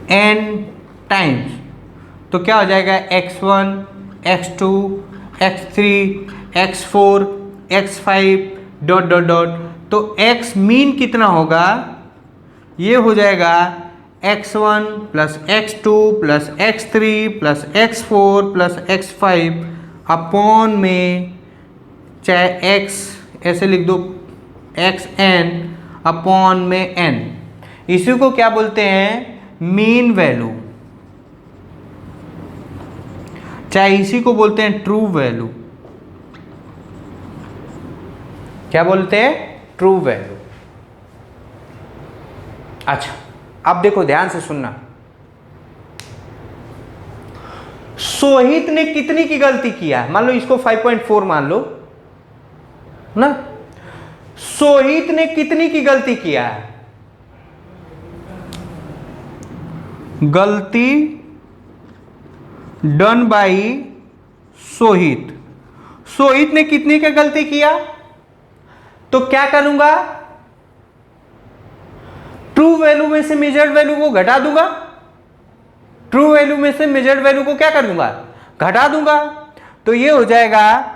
n times। तो क्या हो जाएगा? x1, x2, x3, x4, x5 dot dot dot. तो x मीन कितना होगा? ये हो जाएगा x1 plus x2 plus x3 plus x4 plus x5 upon में, चाहे x ऐसे लिख दो, xn अपॉन में n। इसी को क्या बोलते हैं? Mean value. चाहे इसी को बोलते हैं ट्रू वैल्यू। क्या बोलते हैं? True value. अच्छा, अब देखो ध्यान से सुनना। सोहित ने कितनी की गलती किया है? मान लो इसको 5.4 मान लो ना। सोहित ने कितनी की गलती किया है? गलती डन बाई सोहित। सोहित ने कितनी का गलती किया? तो क्या करूंगा? ट्रू वैल्यू में से मेजर्ड वैल्यू को घटा दूंगा। ट्रू वैल्यू में से मेजर्ड वैल्यू को क्या कर दूंगा? घटा दूंगा। तो ये हो जाएगा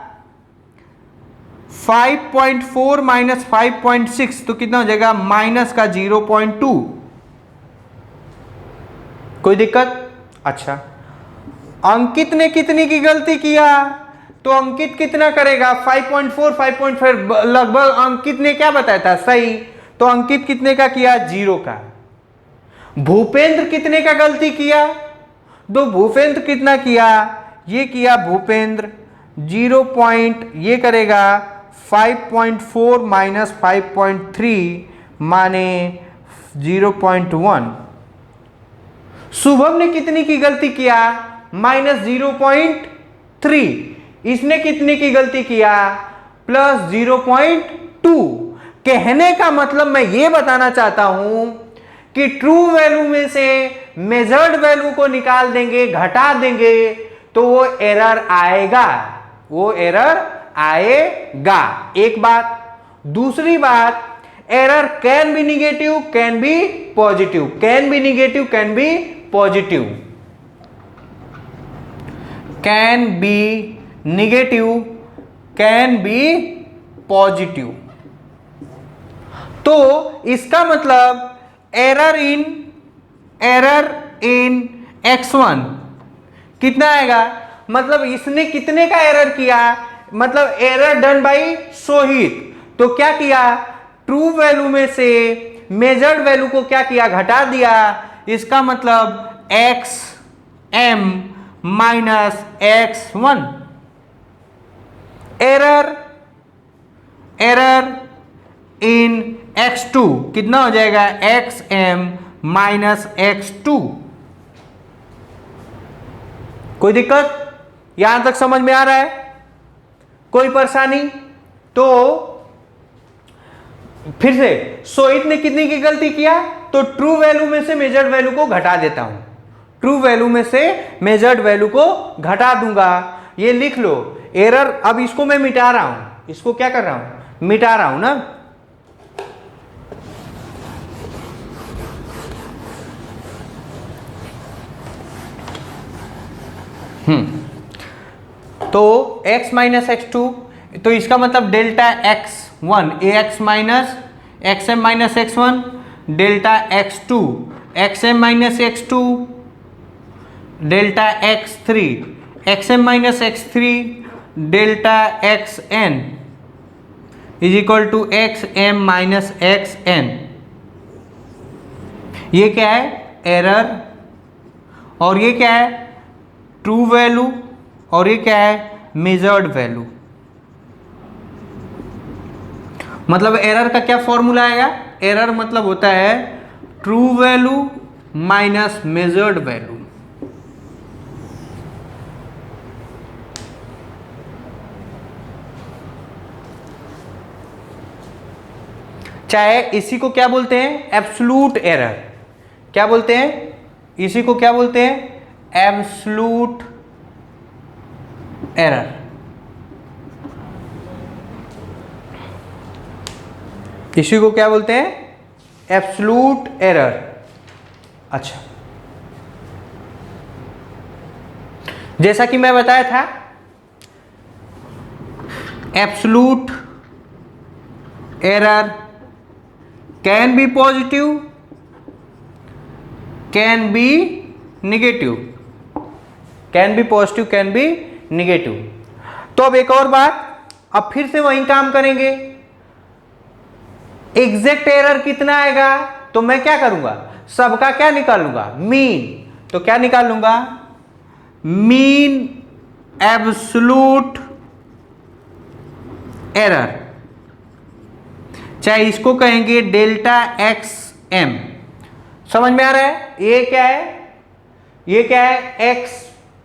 5.4 माइनस 5.6, तो कितना हो जाएगा? माइनस का 0.2। कोई दिक्कत? अच्छा, अंकित ने कितनी की गलती किया? तो अंकित कितना करेगा? 5.4 5.5 लगभग अंकित ने क्या बताया था? सही। तो अंकित कितने का किया? 0 का। भूपेंद्र कितने का गलती किया? तो भूपेंद्र कितना किया? ये किया भूपेंद्र 0. ये करेगा 5.4 माइनस 5.3 माने 0.1। शुभम ने कितनी की गलती किया? माइनस 0.3। इसने कितने की गलती किया? प्लस 0.2। कहने का मतलब मैं ये बताना चाहता हूं कि ट्रू वैल्यू में से मेजर्ड वैल्यू को निकाल देंगे, घटा देंगे, तो वो एरर आएगा। वो एरर आएगा, एक बात। दूसरी बात, error can be negative, can be positive, can be negative, can be positive, can be negative, can be positive. तो इसका मतलब एरर इन x1 कितना आएगा, मतलब इसने कितने का एरर किया, मतलब एरर डन बाई सोहित। तो क्या किया, ट्रू वैल्यू में से मेजर्ड वैल्यू को क्या किया, घटा दिया। इसका मतलब xm minus x1। Error in x2 कितना हो जाएगा, xm माइनस x2। कोई दिक्कत, यहां तक समझ में आ रहा है, कोई परेशानी? तो फिर से सोहित ने कितनी की गलती किया, तो ट्रू वैल्यू में से मेजर्ड वैल्यू को घटा देता हूं, ट्रू वैल्यू में से मेजर्ड वैल्यू को घटा दूंगा। ये लिख लो एरर। अब इसको मैं मिटा रहा हूं, इसको क्या कर रहा हूं, मिटा रहा हूं ना। तो x माइनस x2, तो इसका मतलब delta x1 ax minus xm minus x1, delta x2 xm minus x2, delta x3 xm minus x3, delta xn is equal to xm minus xn। ये क्या है, एरर, और ये क्या है, ट्रू वैल्यू, और ये क्या है, मेजर्ड वैल्यू। मतलब एरर का क्या फॉर्मूला आएगा, एरर मतलब होता है true value minus measured value. चाहे इसी को क्या बोलते हैं, एब्सोल्यूट एरर। क्या बोलते हैं, इसी को क्या बोलते हैं, एब्सोल्यूट एरर। इसी को क्या बोलते हैं, एब्सोल्यूट एरर। अच्छा, जैसा कि मैं बताया था, absolute error can be positive, can be negative, can be positive, can be negative. तो अब एक और बात, अब फिर से वही काम करेंगे। एग्जैक्ट एरर कितना आएगा, तो मैं क्या करूंगा, सबका क्या निकालूंगा, मीन। तो क्या निकाल लूंगा, मीन एब्सोल्यूट एरर, चाहे इसको कहेंगे डेल्टा एक्स एम। समझ में आ रहा है, ये क्या है, ये क्या है, एक्स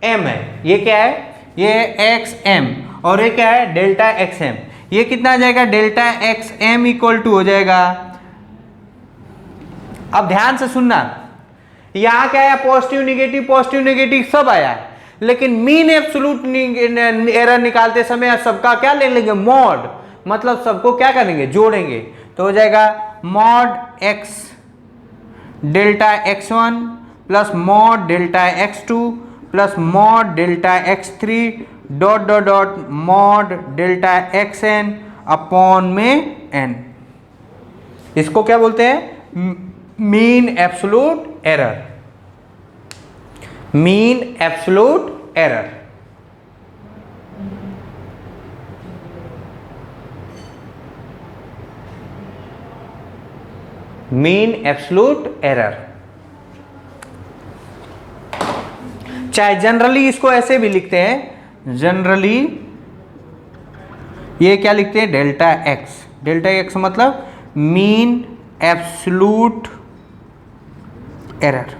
एम है, ये क्या है, ये एक्स एम, और ये क्या है, डेल्टा एक्स एम। ये कितना आ जाएगा, delta x m equal to हो जाएगा। अब ध्यान से सुनना, यहां क्या आया, पॉजिटिव नेगेटिव सब आया, लेकिन मीन एब्सोल्यूट एरर निकालते समय सबका क्या ले लेंगे, मॉड, मतलब सबको क्या करेंगे, जोड़ेंगे। तो हो जाएगा mod x delta x1 plus mod delta x2 plus mod delta x3 dot dot dot mod delta xn upon में n। इसको क्या बोलते हैं, mean absolute error, mean absolute error. Mean absolute error. चाहे जनरली इसको ऐसे भी लिखते हैं, जनरली ये क्या लिखते हैं, डेल्टा एक्स। डेल्टा एक्स मतलब mean absolute error,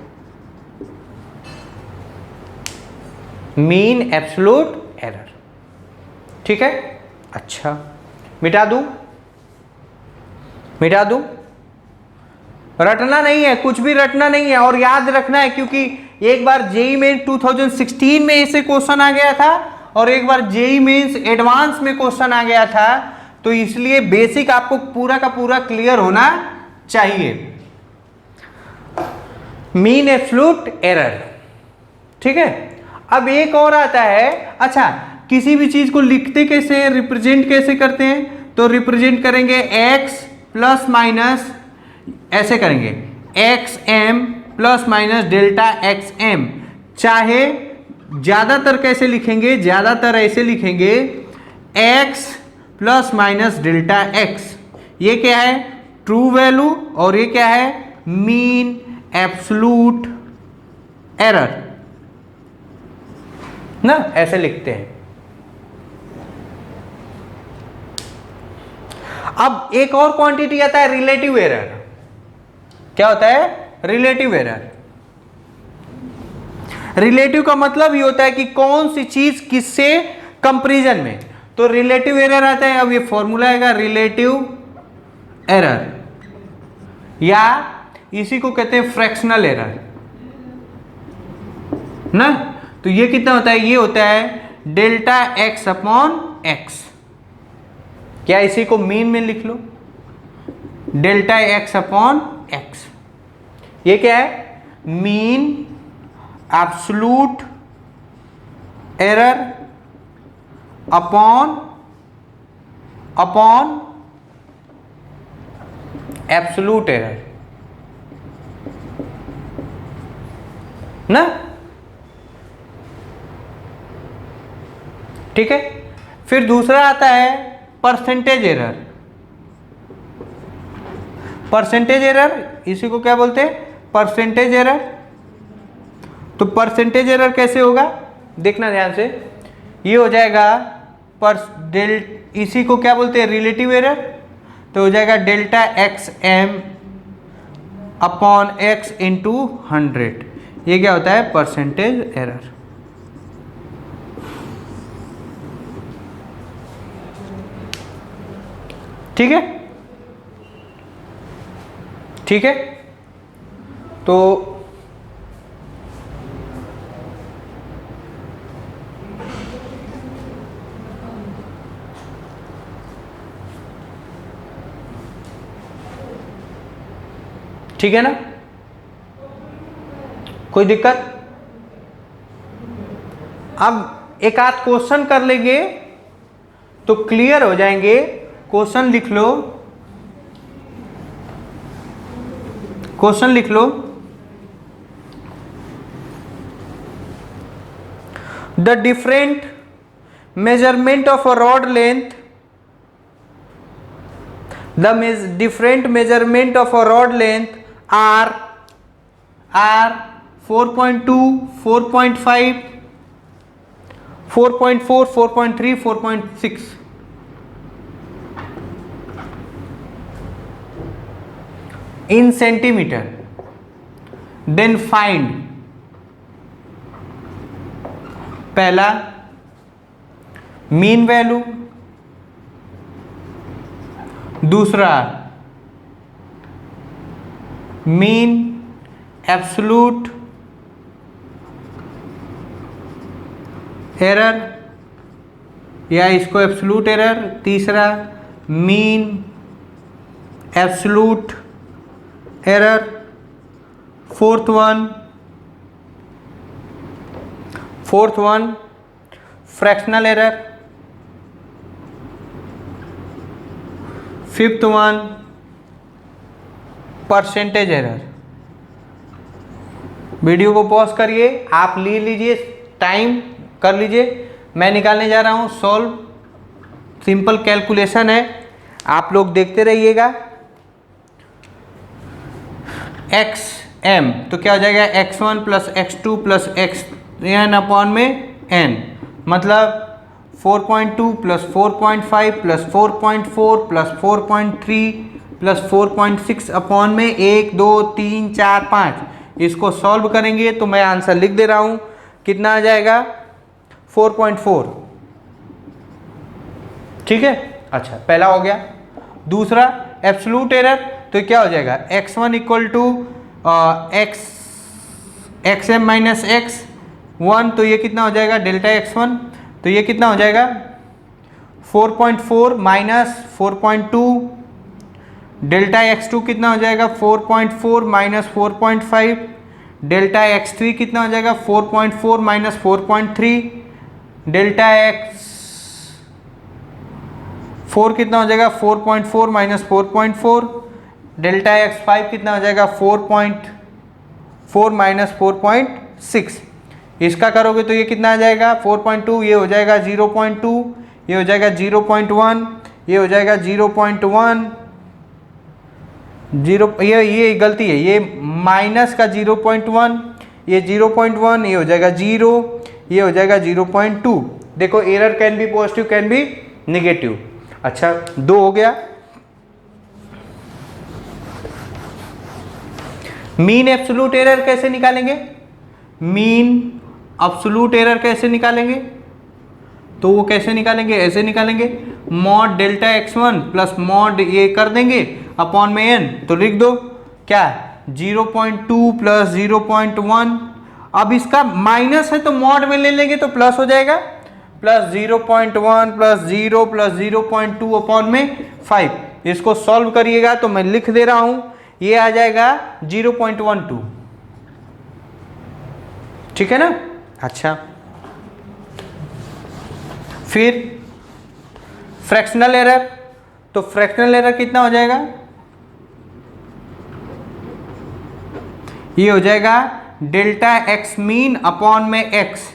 mean absolute error. ठीक है, अच्छा मिटा दूं, मिटा दूं, रटना नहीं है, कुछ भी रटना नहीं है, और याद रखना है, क्योंकि एक बार जेईई में 2016 में ऐसे क्वेश्चन आ गया था, और एक बार जेई मेंस एडवांस में क्वेश्चन आ गया था, तो इसलिए बेसिक आपको पूरा का पूरा क्लियर होना चाहिए। मीन एब्सोल्यूट एरर, ठीक है। अब एक और आता है, अच्छा किसी भी चीज को लिखते कैसे, रिप्रेजेंट कैसे करते हैं, तो रिप्रेजेंट करेंगे x प्लस माइनस, ऐसे करेंगे x m plus minus delta x m. चाहे ज्यादातर कैसे लिखेंगे, ज्यादातर ऐसे लिखेंगे x plus minus delta x। ये क्या है, ट्रू वैल्यू, और ये क्या है, मीन एब्सोल्यूट एरर ना, ऐसे लिखते हैं। अब एक और क्वांटिटी आता है रिलेटिव एरर। क्या होता है, रिलेटिव एरर। रिलेटिव का मतलब ये होता है कि कौन सी चीज किससे कंपैरिजन में, तो रिलेटिव एरर आता है। अब ये फॉर्मूला आएगा रिलेटिव एरर, या इसी को कहते हैं फ्रैक्शनल एरर ना। तो ये कितना होता है, ये होता है डेल्टा एक्स अपॉन एक्स। क्या इसी को मीन में लिख लो, डेल्टा एक्स अपॉन एक्स। ये क्या है, mean absolute error upon absolute error ना, ठीक है। फिर दूसरा आता है परसेंटेज एरर। परसेंटेज एरर, इसी को क्या बोलते हैं, परसेंटेज एरर। तो परसेंटेज एरर कैसे होगा, देखना ध्यान से। ये हो जाएगा इसी को क्या बोलते हैं, रिलेटिव एरर। तो हो जाएगा delta x m upon x into 100। ये क्या होता है, परसेंटेज एरर। ठीक है, ठीक है। तो ठीक है ना, कोई दिक्कत। अब एक आध क्वेश्चन कर लेंगे तो क्लियर हो जाएंगे। क्वेश्चन लिख लो, क्वेश्चन लिख लो। The different measurement of a rod length, the different measurement of a rod length are 4.2, 4.5, 4.4, 4.3, 4.6 in centimeter. Then find, पहला मीन वैल्यू, दूसरा मीन एब्सोल्यूट एरर, या इसको एब्सोल्यूट एरर। तीसरा mean absolute error. Fourth one fractional error. Fifth one percentage error. Video को pause करिए, आप ले लीजिए, टाइम कर लीजिए। मैं निकालने जा रहा हूं सॉल्व, सिंपल कैलकुलेशन है, आप लोग देखते रहिएगा। एक्स एम तो क्या हो जाएगा, x1 plus x2 plus xn upon में n, मतलब 4.2 plus 4.5 plus 4.4 plus 4.3 plus 4.6 upon में 1 2 3 4 5। इसको सॉल्व करेंगे तो मैं आंसर लिख दे रहा हूं, कितना आ जाएगा 4.4। ठीक है, अच्छा पहला हो गया। दूसरा एब्सोल्यूट एरर, तो क्या हो जाएगा x1 equal to x m minus x 1, तो ये कितना हो जाएगा डेल्टा x1, तो तो ये कितना हो जाएगा 4.4 माइनस 4.2, डेल्टा x2 कितना हो जाएगा 4.4 माइनस 4.5, डेल्टा x3 कितना हो जाएगा 4.4 माइनस 4.3, डेल्टा x4 कितना हो जाएगा 4.4 माइनस 4.4, डेल्टा x5 कितना हो जाएगा 4.4 माइनस 4.6। इसका करोगे तो ये कितना आ जाएगा 4.2, ये हो जाएगा 0.2, ये हो जाएगा 0.1, ये हो जाएगा 0.1, ये गलती है, ये माइनस का 0.1, ये 0.1, ये हो जाएगा 0, ये हो जाएगा 0.2। देखो error can be positive can be negative. अच्छा 2 हो गया। मीन एब्सोल्यूट एरर कैसे निकालेंगे? मीन एब्सोल्यूट एरर कैसे निकालेंगे? तो वो कैसे निकालेंगे? ऐसे निकालेंगे, mod delta x1 plus mod ये कर देंगे अपॉन में n, तो लिख दो क्या 0.2 प्लस 0.1। अब इसका माइनस है तो मॉड में ले लेंगे तो प्लस हो जाएगा, प्लस 0.1 प्लस 0 प्लस 0.2 अपॉन में 5। इसको सॉल्व करिएगा तो मैं लिख दे रहा हूं, ये आ जाएगा 0.12। ठीक है ना? अच्छा फिर फ्रैक्शनल एरर, तो फ्रैक्शनल एरर कितना हो जाएगा? ये हो जाएगा डेल्टा एक्स मीन अपॉन में एक्स,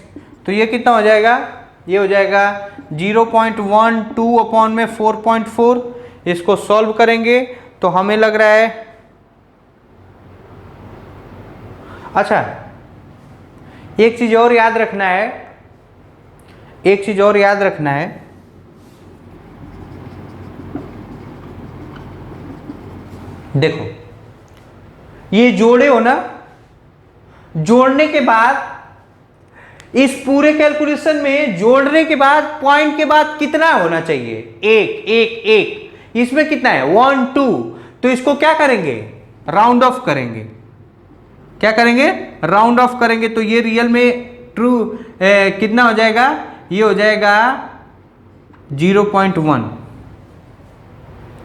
तो ये कितना हो जाएगा? ये हो जाएगा 0.12 अपॉन में 4.4। इसको सॉल्व करेंगे तो हमें लग रहा है, अच्छा एक चीज और याद रखना है, एक चीज और याद रखना है, देखो ये जोड़े हो ना, जोड़ने के बाद इस पूरे कैलकुलेशन में जोड़ने के बाद पॉइंट के बाद कितना होना चाहिए? एक एक एक, इसमें कितना है 1 2, तो इसको क्या करेंगे? राउंड ऑफ करेंगे। क्या करेंगे? राउंड ऑफ करेंगे। तो ये रियल में ट्रू कितना हो जाएगा? ये हो जाएगा 0.1।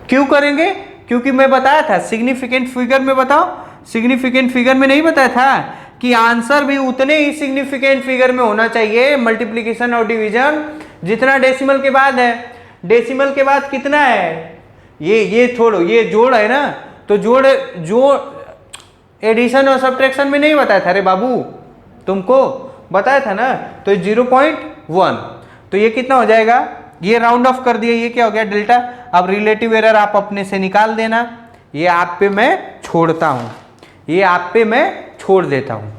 क्यों करेंगे? क्योंकि मैं बताया था सिग्निफिकेंट फिगर में, बताओ सिग्निफिकेंट फिगर में नहीं बताया था कि आंसर भी उतने ही सिग्निफिकेंट फिगर में होना चाहिए, मल्टीप्लिकेशन और डिवीजन जितना डेसिमल के बाद है। डेसिमल के बाद कितना है? ये छोड़ो, ये जोड़ है ना, तो जोड़ एडिशन और सब्ट्रैक्शन में नहीं बताया था रे बाबू, तुमको बताया था ना। तो 0.1, तो ये कितना हो जाएगा? ये राउंड ऑफ कर दिया, ये क्या हो गया? डेल्टा। अब रिलेटिव एरर आप अपने से निकाल देना, ये आप पे मैं छोड़ता हूं, ये आप पे मैं छोड़ देता हूं।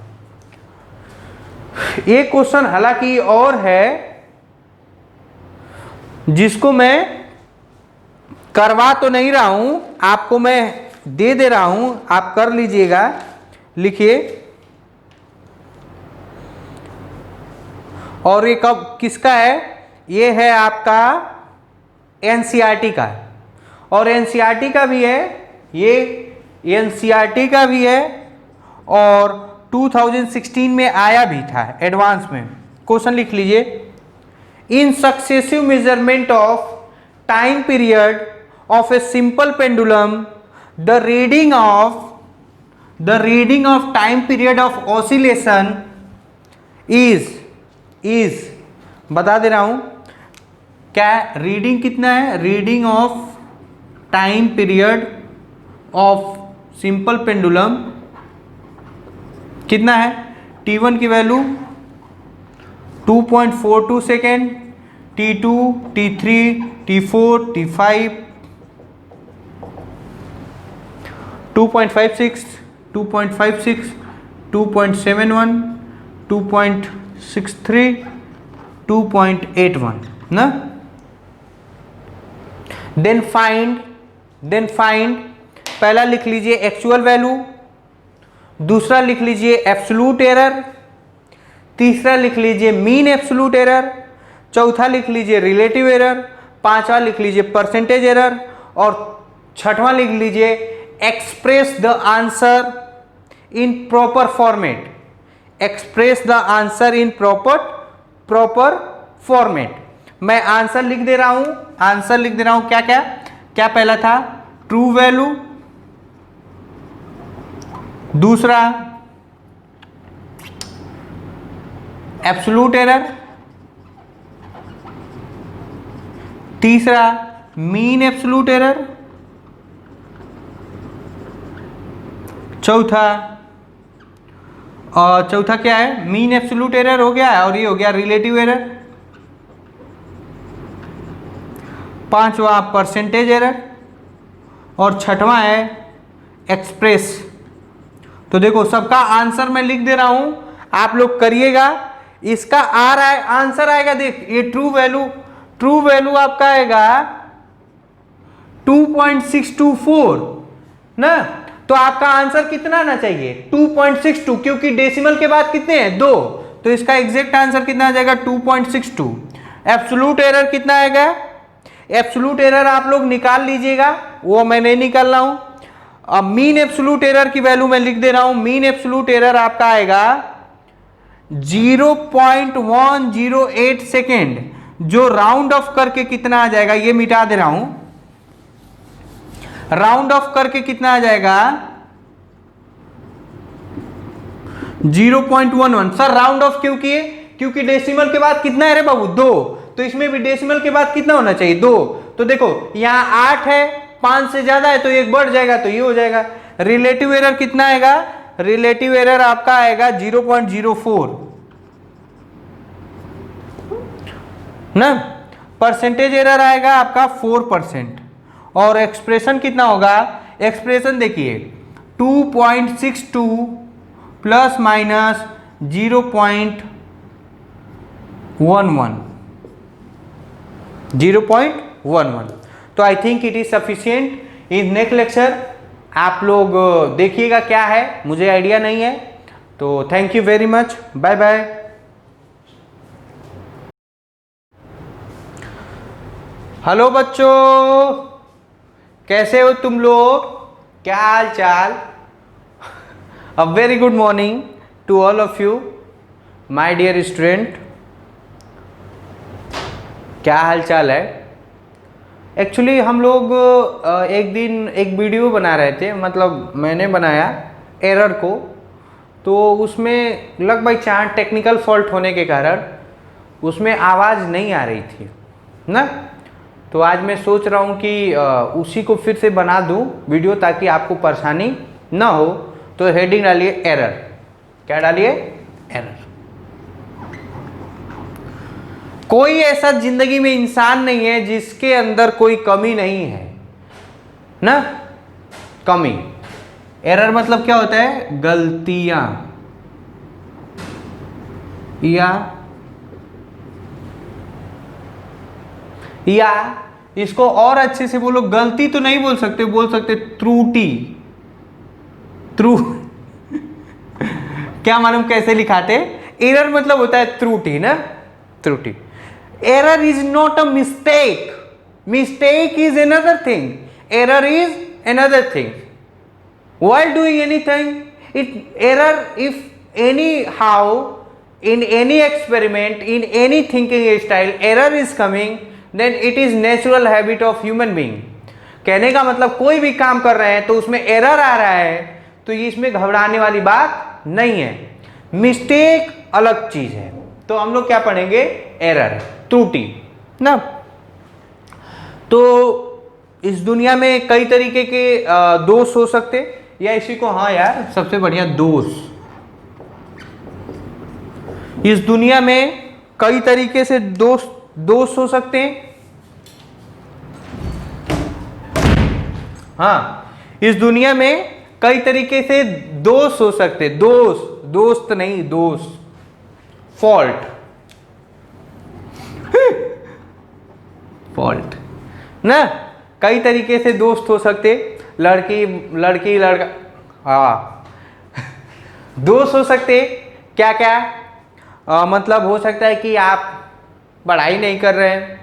एक क्वेश्चन हालांकि और है जिसको मैं करवा तो नहीं रहा हूं, आपको मैं दे रहा हूं, आप कर लीजिएगा। लिखिए, और ये कब किसका है? ये है आपका एनसीईआरटी का, और एनसीईआरटी का भी है, ये एनसीईआरटी का भी है, और 2016 में आया भी था एडवांस में। क्वेश्चन लिख लीजिए, in successive measurement of time period of a simple pendulum the reading of time period of oscillation is बता दे रहा हूं क्या रीडिंग कितना है? Reading of time period of simple pendulum कितना है? T1 की value 2.42 second, T2, T3, T4, T5 2.56, 2.56, 2.71, 2.63, 2.81 ना। देन फाइंड पहला लिख लीजिए एक्चुअल वैल्यू, दूसरा लिख लीजिए एब्सोल्यूट एरर, तीसरा लिख लीजिए मीन एब्सोल्यूट एरर, चौथा लिख लीजिए रिलेटिव एरर, पांचवा लिख लीजिए परसेंटेज एरर, और छठवां लिख लीजिए express the answer in proper format. Express the answer in proper format. मैं आंसर लिख दे रहा हूं, आंसर लिख दे रहा हूं। क्या क्या क्या पहला था? ट्रू वैल्यू, दूसरा एब्सोल्यूट एरर, तीसरा मीन एब्सोल्यूट एरर, चौथा क्या है? मीन एब्सोल्यूट एरर हो गया, और ये हो गया रिलेटिव एरर। पांचवा परसेंटेज एरर, और छठवां है एक्सप्रेस। तो देखो सबका आंसर मैं लिख दे रहा हूं, आप लोग करिएगा। इसका आ रहा है आंसर आएगा, देख ये ट्रू वैल्यू आपका आएगा 2.624 ना। तो आपका आंसर कितना आना चाहिए? 2.62, क्योंकि डेसिमल के बाद कितने हैं? 2। तो इसका एग्जैक्ट आंसर कितना आ जाएगा? 2.62। एब्सोल्यूट एरर कितना आएगा? एब्सोल्यूट एरर आप लोग निकाल लीजिएगा, वो मैं नहीं निकाल रहा हूं। अब मीन एब्सोल्यूट एरर की वैल्यू मैं लिख दे रहा हूं। मीन एब्सोल्यूट एरर आपका आएगा 0.108 सेकेंड, जो राउंड ऑफ करके कितना आ जाएगा? ये मिटा दे रहा हूं। राउंड ऑफ करके कितना आ जाएगा? 0.11। सर राउंड ऑफ क्यों किए? क्योंकि डेसिमल के बाद कितना है रे बाबू? 2। तो इसमें भी डेसिमल के बाद कितना होना चाहिए? 2। तो देखो यहां 8 है, 5 से ज्यादा है तो एक बढ़ जाएगा, तो ये हो जाएगा। रिलेटिव एरर कितना आएगा? रिलेटिव एरर आपका आएगा 0.04 ना। परसेंटेज एरर आएगा आपका 4%। और एक्सप्रेशन कितना होगा? एक्सप्रेशन देखिए 2.62 प्लस माइनस 0.11। तो I think it is sufficient. In next lecture आप लोग देखिएगा क्या है, मुझे आइडिया नहीं है। तो thank you very much, bye bye. Hello बच्चों, कैसे हो तुम लोग? क्या हाल चाल? A very good morning to all of you my dear student. क्या हाल चाल है? एक्चुअली हम लोग एक दिन एक वीडियो बना रहे थे, मतलब मैंने बनाया एरर को। तो उसमें लगभग 4 टेक्निकल फॉल्ट होने के कारण उसमें आवाज़ नहीं आ रही थी ना। तो आज मैं सोच रहा हूँ कि उसी को फिर से बना दूँ वीडियो, ताकि आपको परेशानी ना हो। तो हेडिंग डालिए एरर। क्या डालिए? एरर। कोई ऐसा जिंदगी में इंसान नहीं है जिसके अंदर कोई कमी नहीं है ना। कमी, एरर मतलब क्या होता है? गलतियां, या इसको और अच्छे से बोलो, गलती तो नहीं बोल सकते, बोल सकते त्रुटि। क्या मालूम कैसे लिखाते? एरर मतलब होता है त्रुटि ना, त्रुटि। Error is not a mistake, mistake is another thing, error is another thing. While doing anything, error, if anyhow in any experiment, in any thinking style, error is coming, then it is natural habit of human being. कहने का मतलब कोई भी काम कर रहे हैं तो उसमें एरर आ रहा है, तो इसमें घबराने वाली बात नहीं है। मिस्टेक अलग चीज है। तो हम लोग क्या पढ़ेंगे? एरर, त्रुटि ना। तो इस दुनिया में कई तरीके के दोष हो सकते, या इसी को, हाँ यार सबसे बढ़िया दोष। इस दुनिया में कई तरीके से दोष हो सकते हैं। हाँ, इस दुनिया में कई तरीके से दोष हो सकते। दोस्त नहीं, दोष, फॉल्ट। फॉल्ट ना, कई तरीके से दोस्त हो सकते। लड़की लड़का, हाँ दोस्त हो सकते। क्या क्या मतलब हो सकता है कि आप पढ़ाई नहीं कर रहे हैं,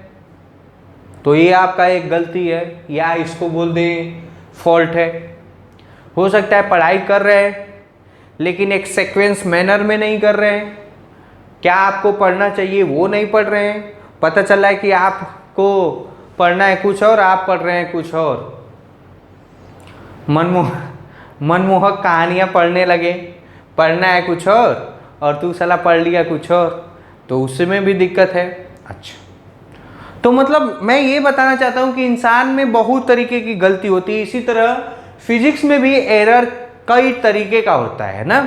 तो ये आपका एक गलती है, या इसको बोल दें फॉल्ट है। हो सकता है पढ़ाई कर रहे हैं लेकिन एक सीक्वेंस मैनर में नहीं कर रहे हैं, क्या आपको पढ़ना चाहिए वो नहीं पढ़ रहे हैं, पता चल रहा है कि आपको पढ़ना है कुछ और, आप पढ़ रहे हैं कुछ और। मनमोहक कहानियाँ पढ़ने लगे, पढ़ना है कुछ और तू साला पढ़ लिया कुछ और, तो उसमें भी दिक्कत है। अच्छा, तो मतलब मैं ये बताना चाहता हूँ कि इंसान में बहुत तरीके की गलती होती है, इसी तरह फिजिक्स में भी एरर कई तरीके का होता है ना।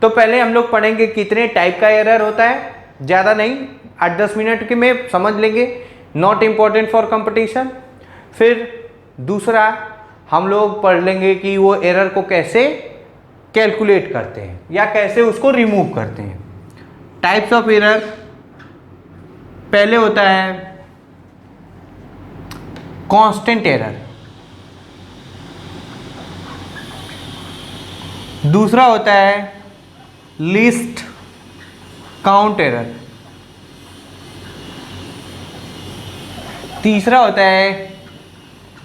तो पहले हम लोग पढ़ेंगे कितने टाइप का एरर होता है, ज़्यादा नहीं, 8-10 मिनट के में समझ लेंगे, नॉट इम्पॉर्टेंट फॉर कंपटीशन। फिर दूसरा हम लोग पढ़ लेंगे कि वो एरर को कैसे कैलकुलेट करते हैं या कैसे उसको रिमूव करते हैं। टाइप्स ऑफ एरर, पहले होता है कांस्टेंट एरर, दूसरा होता है लीस्ट काउंट एरर, तीसरा होता है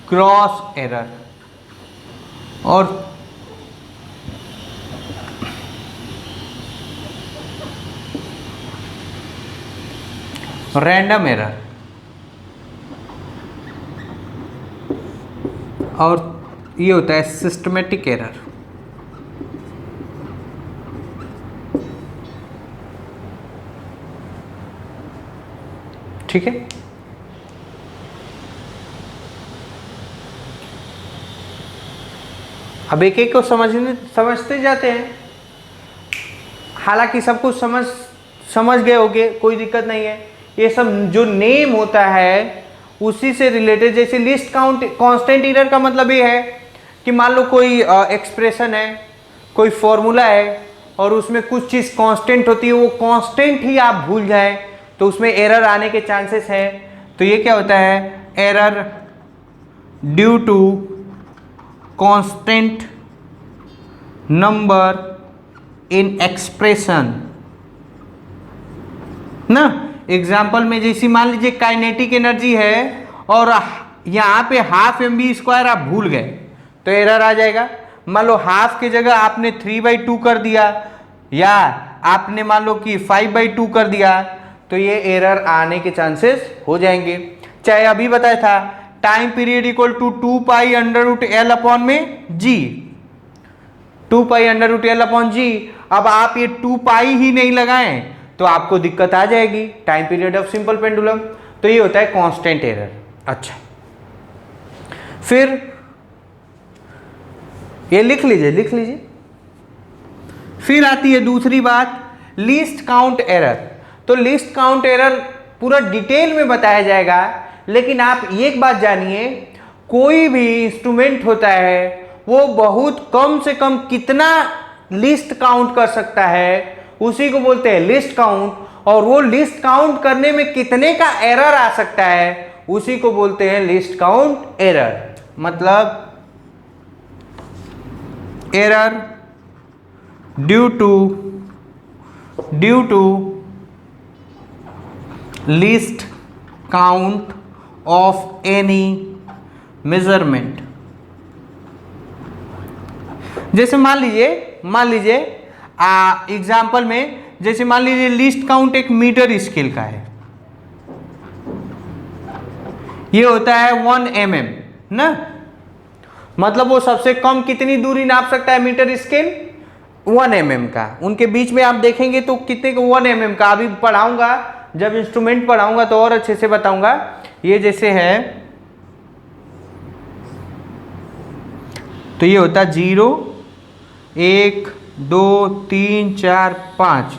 क्रॉस एरर और रैंडम एरर और ये होता है सिस्टमेटिक एरर। ठीक है, अब एक एक को समझते जाते हैं। हालांकि सब कुछ समझ गए होंगे, कोई दिक्कत नहीं है। ये सब जो नेम होता है उसी से रिलेटेड, जैसे लिस्ट काउंट कांस्टेंट एरर का मतलब ये है कि मान लो कोई एक्सप्रेशन है, कोई फॉर्मूला है और उसमें कुछ चीज़ कांस्टेंट होती है, वो कांस्टेंट ही आप भूल जाएं तो उसमें एरर आने के चांसेस हैं। तो ये क्या होता है, error due to constant number in expression ना। एग्जाम्पल में जैसे मान लीजिए काइनेटिक एनर्जी है और यहाँ पे ½ mv² आप भूल गए तो एरर आ जाएगा। मान लो हाफ की जगह आपने 3/2 कर दिया या आपने मान लो कि 5/2 कर दिया तो ये एरर आने के चांसेस हो जाएंगे। चाहे अभी बताया था time period equal to 2π√L upon में g, 2π√L अपॉन g। अब आप ये 2π ही नहीं लगाएं तो आपको दिक्कत आ जाएगी, time period of simple pendulum. तो ये होता है कांस्टेंट एरर। अच्छा, फिर ये लिख लीजिए। फिर आती है दूसरी बात, लीस्ट काउंट एरर। तो लीस्ट काउंट एरर पूरा डिटेल में बताया जाएगा, लेकिन आप एक बात जानिए, कोई भी इंस्ट्रूमेंट होता है वो बहुत कम से कम कितना लिस्ट काउंट कर सकता है उसी को बोलते हैं लिस्ट काउंट, और वो लिस्ट काउंट करने में कितने का एरर आ सकता है उसी को बोलते हैं लिस्ट काउंट एरर। मतलब error due to least count of any measurement. जैसे मान लीजिए एग्जाम्पल में, जैसे मान लीजिए लिस्ट काउंट एक मीटर स्केल का है, ये होता है 1 mm ना। मतलब वो सबसे कम कितनी दूरी नाप सकता है मीटर स्केल, 1 mm का। उनके बीच में आप देखेंगे तो कितने का 1 mm का, अभी पढ़ाऊंगा, जब इंस्ट्रूमेंट पढ़ाऊंगा तो और अच्छे से बताऊंगा। ये जैसे है तो ये होता है 0 1 2 3 4 5,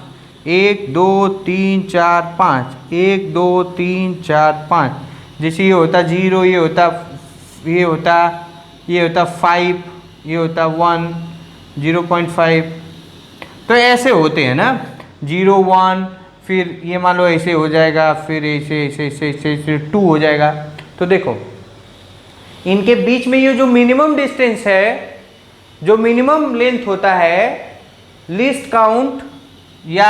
1 2 3 4 5, 1 2 3 4 5। जैसे ये होता 0, ये होता 5, ये होता 1, 0.5। तो ऐसे होते हैं ना, 0 1, फिर ये मान लो ऐसे हो जाएगा, फिर ऐसे 2 हो जाएगा। तो देखो इनके बीच में ये जो मिनिमम डिस्टेंस है, जो मिनिमम लेंथ होता है लिस्ट काउंट या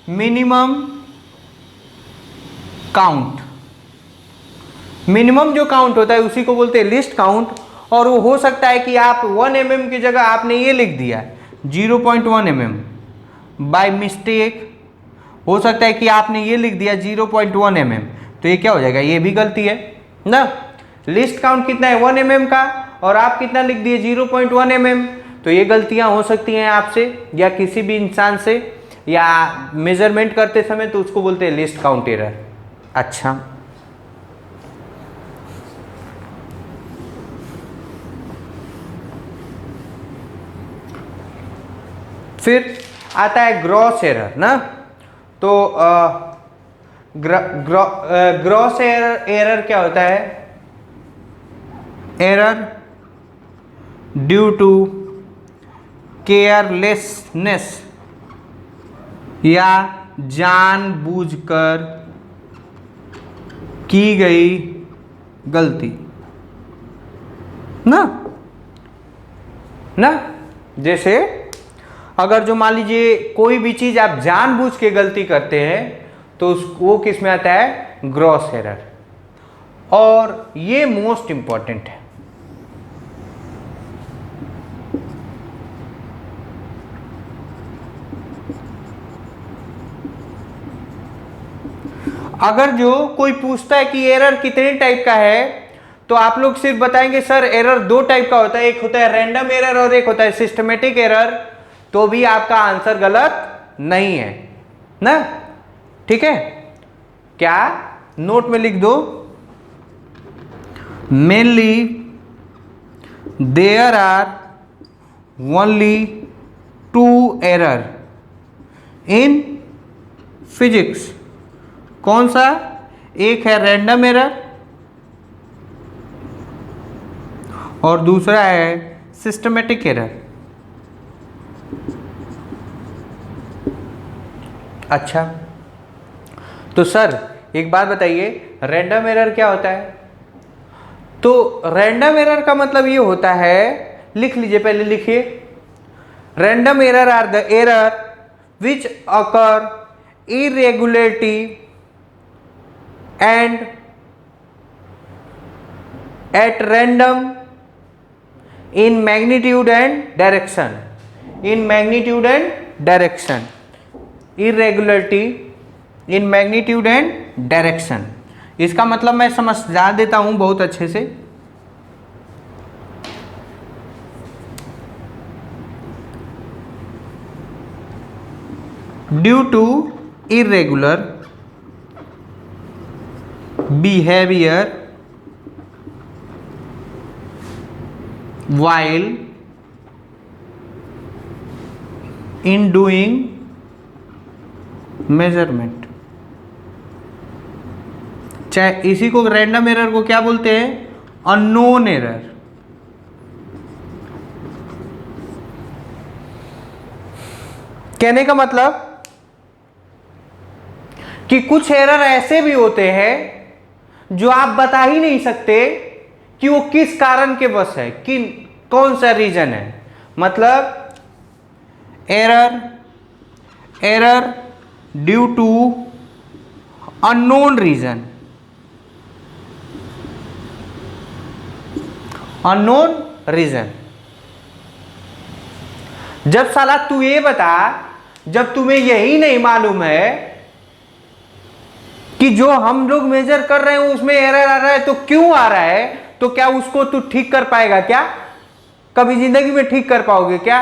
मिनिमम काउंट, मिनिमम जो काउंट होता है उसी को बोलते हैं लिस्ट काउंट। और वो हो सकता है कि आप 1 mm की जगह आपने ये लिख दिया 0.1 mm बाय मिस्टेक, हो सकता है कि आपने ये लिख दिया 0.1 mm, तो ये क्या हो जाएगा, ये भी गलती है ना। लिस्ट काउंट कितना है 1 mm का, और आप कितना लिख दिए 0.1 mm, तो ये गलतियां हो सकती हैं आपसे या किसी भी इंसान से, या मेजरमेंट करते समय, तो उसको बोलते हैं लिस्ट काउंट एरर। अच्छा, फिर आता है ग्रॉस एरर ना। तो ग्रॉस एरर क्या होता है, एरर ड्यू टू केयरलेसनेस या जानबूझकर की गई गलती ना। जैसे अगर जो मान लीजिए कोई भी चीज आप जानबूझ के गलती करते हैं तो वो किस में आता है, ग्रॉस एरर। और ये मोस्ट इंपॉर्टेंट है। अगर जो कोई पूछता है कि एरर कितने टाइप का है, तो आप लोग सिर्फ बताएंगे सर एरर 2 टाइप का होता है, एक होता है रैंडम एरर और एक होता है सिस्टमेटिक एरर, तो भी आपका आंसर गलत नहीं है ना। ठीक है, क्या नोट में लिख दो, mainly there are only 2 error in physics. कौन सा, एक है रैंडम एरर और दूसरा है सिस्टमेटिक एरर। अच्छा, तो सर एक बात बताइए, रैंडम एरर क्या होता है। तो रैंडम एरर का मतलब ये होता है, लिख लीजिए, पहले लिखिए, random error are the error which occur irregularity and at random in magnitude and direction, in magnitude and direction, irregularity in magnitude and direction। इसका मतलब मैं समझा देता हूं बहुत अच्छे से। Due to irregular behavior while in doing measurement। चाहे इसी को रैंडम एरर को क्या बोलते हैं, अननोन एरर। कहने का मतलब कि कुछ एरर ऐसे भी होते हैं जो आप बता ही नहीं सकते कि वो किस कारण के वश है, कि कौन सा रीजन है। मतलब error due to unknown reason, unknown reason. जब साला तू ये बता, जब तुम्हें यही नहीं मालूम है कि जो हम लोग मेजर कर रहे हैं उसमें एरर आ रहा है, तो क्यों आ रहा है, तो क्या उसको तू ठीक कर पाएगा क्या, कभी जिंदगी में ठीक कर पाओगे क्या?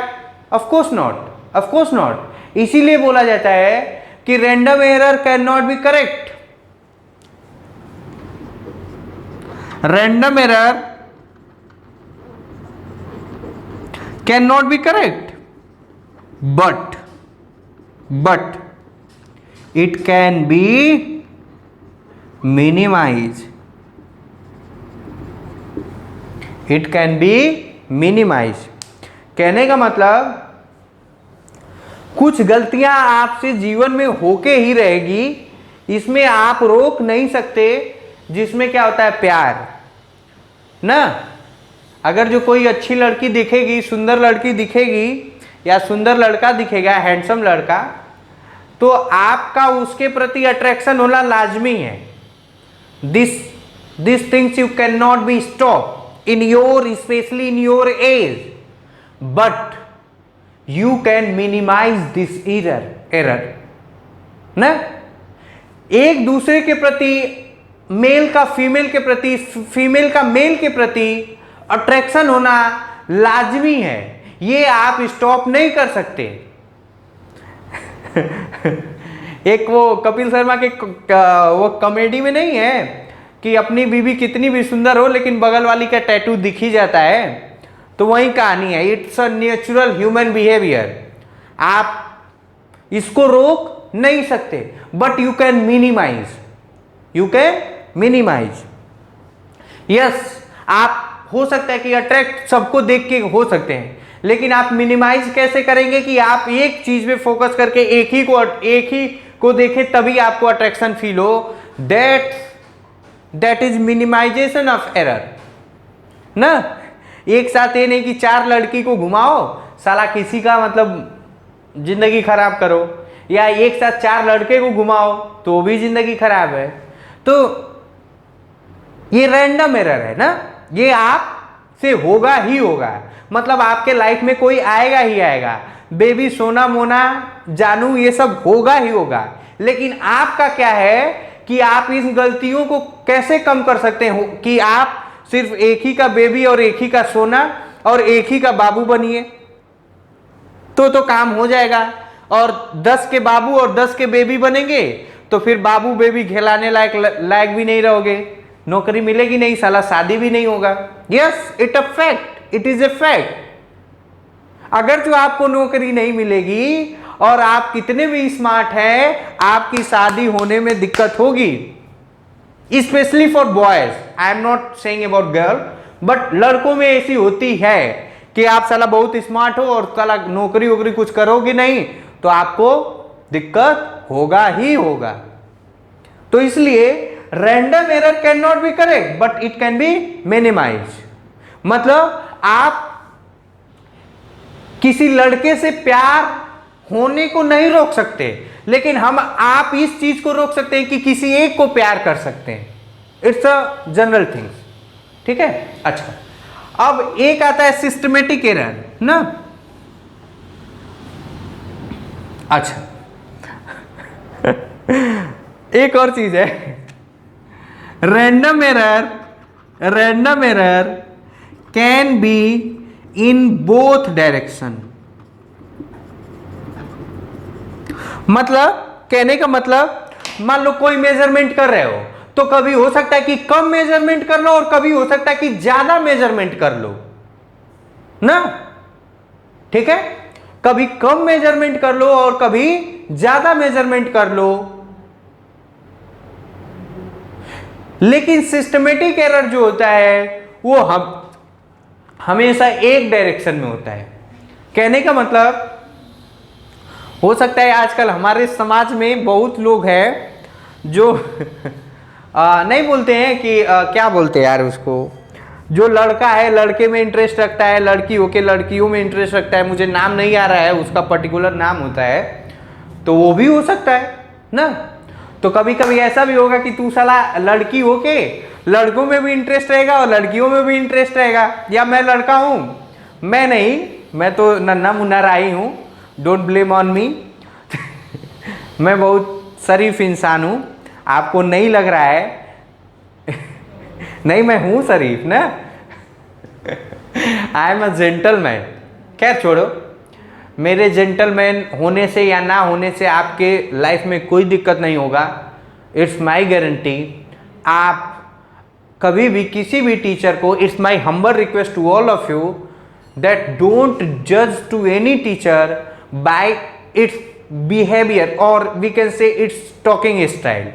Of course not, of course not. इसीलिए बोला जाता है कि random error can not be correct. Random error can not be correct, but it can be minimized, it can be minimized। कहने का मतलब कुछ गलतियां आपसे जीवन में होके ही रहेगी, इसमें आप रोक नहीं सकते। जिसमें क्या होता है, प्यार ना। अगर जो कोई अच्छी लड़की दिखेगी, सुंदर लड़की दिखेगी या सुंदर लड़का दिखेगा, हैंडसम लड़का, तो आपका उसके प्रति अट्रैक्शन होना लाजमी है। This things you can not be stop in your, specially in your age, but you can minimise this error. ना। एक दूसरे के प्रति, मेल का फीमेल के प्रति, फीमेल का मेल के प्रति अट्रैक्शन होना लाजमी है, ये आप स्टॉप नहीं कर सकते। एक वो कपिल शर्मा के वो कॉमेडी में नहीं है कि अपनी बीवी कितनी भी सुंदर हो लेकिन बगल वाली का टैटू दिख ही जाता है, तो वही कहानी है। It's a natural human behaviour, आप इसको रोक नहीं सकते, but you can minimise, you can minimise. Yes, आप हो सकता है कि अट्रैक्ट सबको देख के हो सकते हैं, लेकिन आप मिनिमाइज कैसे करेंगे कि आप एक चीज पे फोकस करके एक ही को देखें, तभी आपको अट्रैक्शन फील हो। That is minimisation of error ना। एक साथ ये नहीं कि 4 लड़की को घुमाओ, साला किसी का मतलब जिंदगी खराब करो, या एक साथ 4 लड़के को घुमाओ तो भी जिंदगी खराब है। तो ये रैंडम एरर है ना, ये आप से होगा ही होगा, मतलब आपके लाइफ में कोई आएगा ही आएगा। बेबी, सोना, मोना, जानू, ये सब होगा ही होगा, लेकिन आपका क्या है कि आप इन गलतियों को कैसे कम कर सकते हो कि आप सिर्फ एक ही का बेबी और एक ही का सोना और एक ही का बाबू बनिए, तो काम हो जाएगा। और 10 के बाबू और 10 के बेबी बनेंगे तो फिर बाबू बेबी खिलाने लायक भी नहीं रहोगे, नौकरी मिलेगी नहीं, साला शादी भी नहीं होगा। Yes, it is a fact. अगर जो आपको नौकरी नहीं मिलेगी और आप कितने भी स्मार्ट हैं, आपकी शादी होने में दिक्कत होगी, specially for boys. I am not saying about girl, but लड़कों में ऐसी होती है कि आप साला बहुत स्मार्ट हो और साला नौकरी वोकरी कुछ करोगे नहीं तो आपको दिक्कत होगा ही होगा। तो इसलिए random error can not be correct, but it can be minimise. मतलब आप किसी लड़के से प्यार होने को नहीं रोक सकते, लेकिन आप इस चीज को रोक सकते हैं कि किसी एक को प्यार कर सकते हैं। इट्स अ जनरल थिंग, ठीक है। अच्छा, अब एक आता है सिस्टमेटिक एरर ना। अच्छा, एक और चीज है, random error can be in both direction. मतलब कहने का मतलब, मान लो कोई मेजरमेंट कर रहे हो तो कभी हो सकता है कि कम मेजरमेंट कर लो और कभी हो सकता है कि ज्यादा मेजरमेंट कर लो ना, ठीक है। कभी कम मेजरमेंट कर लो और कभी ज्यादा मेजरमेंट कर लो, लेकिन सिस्टमेटिक एरर जो होता है वो हमेशा एक डायरेक्शन में होता है। कहने का मतलब, हो सकता है आजकल हमारे समाज में बहुत लोग हैं जो नहीं बोलते हैं कि क्या बोलते हैं यार उसको, जो लड़का है लड़के में इंटरेस्ट रखता है, लड़की होके लड़कियों में इंटरेस्ट रखता है, मुझे नाम नहीं आ रहा है, उसका पर्टिकुलर नाम होता है, तो वो भी हो सकता है ना। तो कभी कभी ऐसा भी होगा कि तू साला लड़की होके लड़कों में भी इंटरेस्ट रहेगा और लड़कियों में भी इंटरेस्ट रहेगा, या मैं लड़का हूं, मैं नहीं, मैं तो नन्हा मुन्ना राही हूं, डोंट ब्लेम ऑन मी। मैं बहुत शरीफ इंसान हूं, आपको नहीं लग रहा है। नहीं, मैं हूं शरीफ ना। I am a gentleman. खैर छोड़ो, मेरे जेंटलमैन होने से या ना होने से आपके लाइफ में कोई दिक्कत नहीं होगा, इट्स माई गारंटी। आप कभी भी किसी भी टीचर को, it's my humble request to all of you that don't जज to any teacher by its behaviour और we can say its talking style.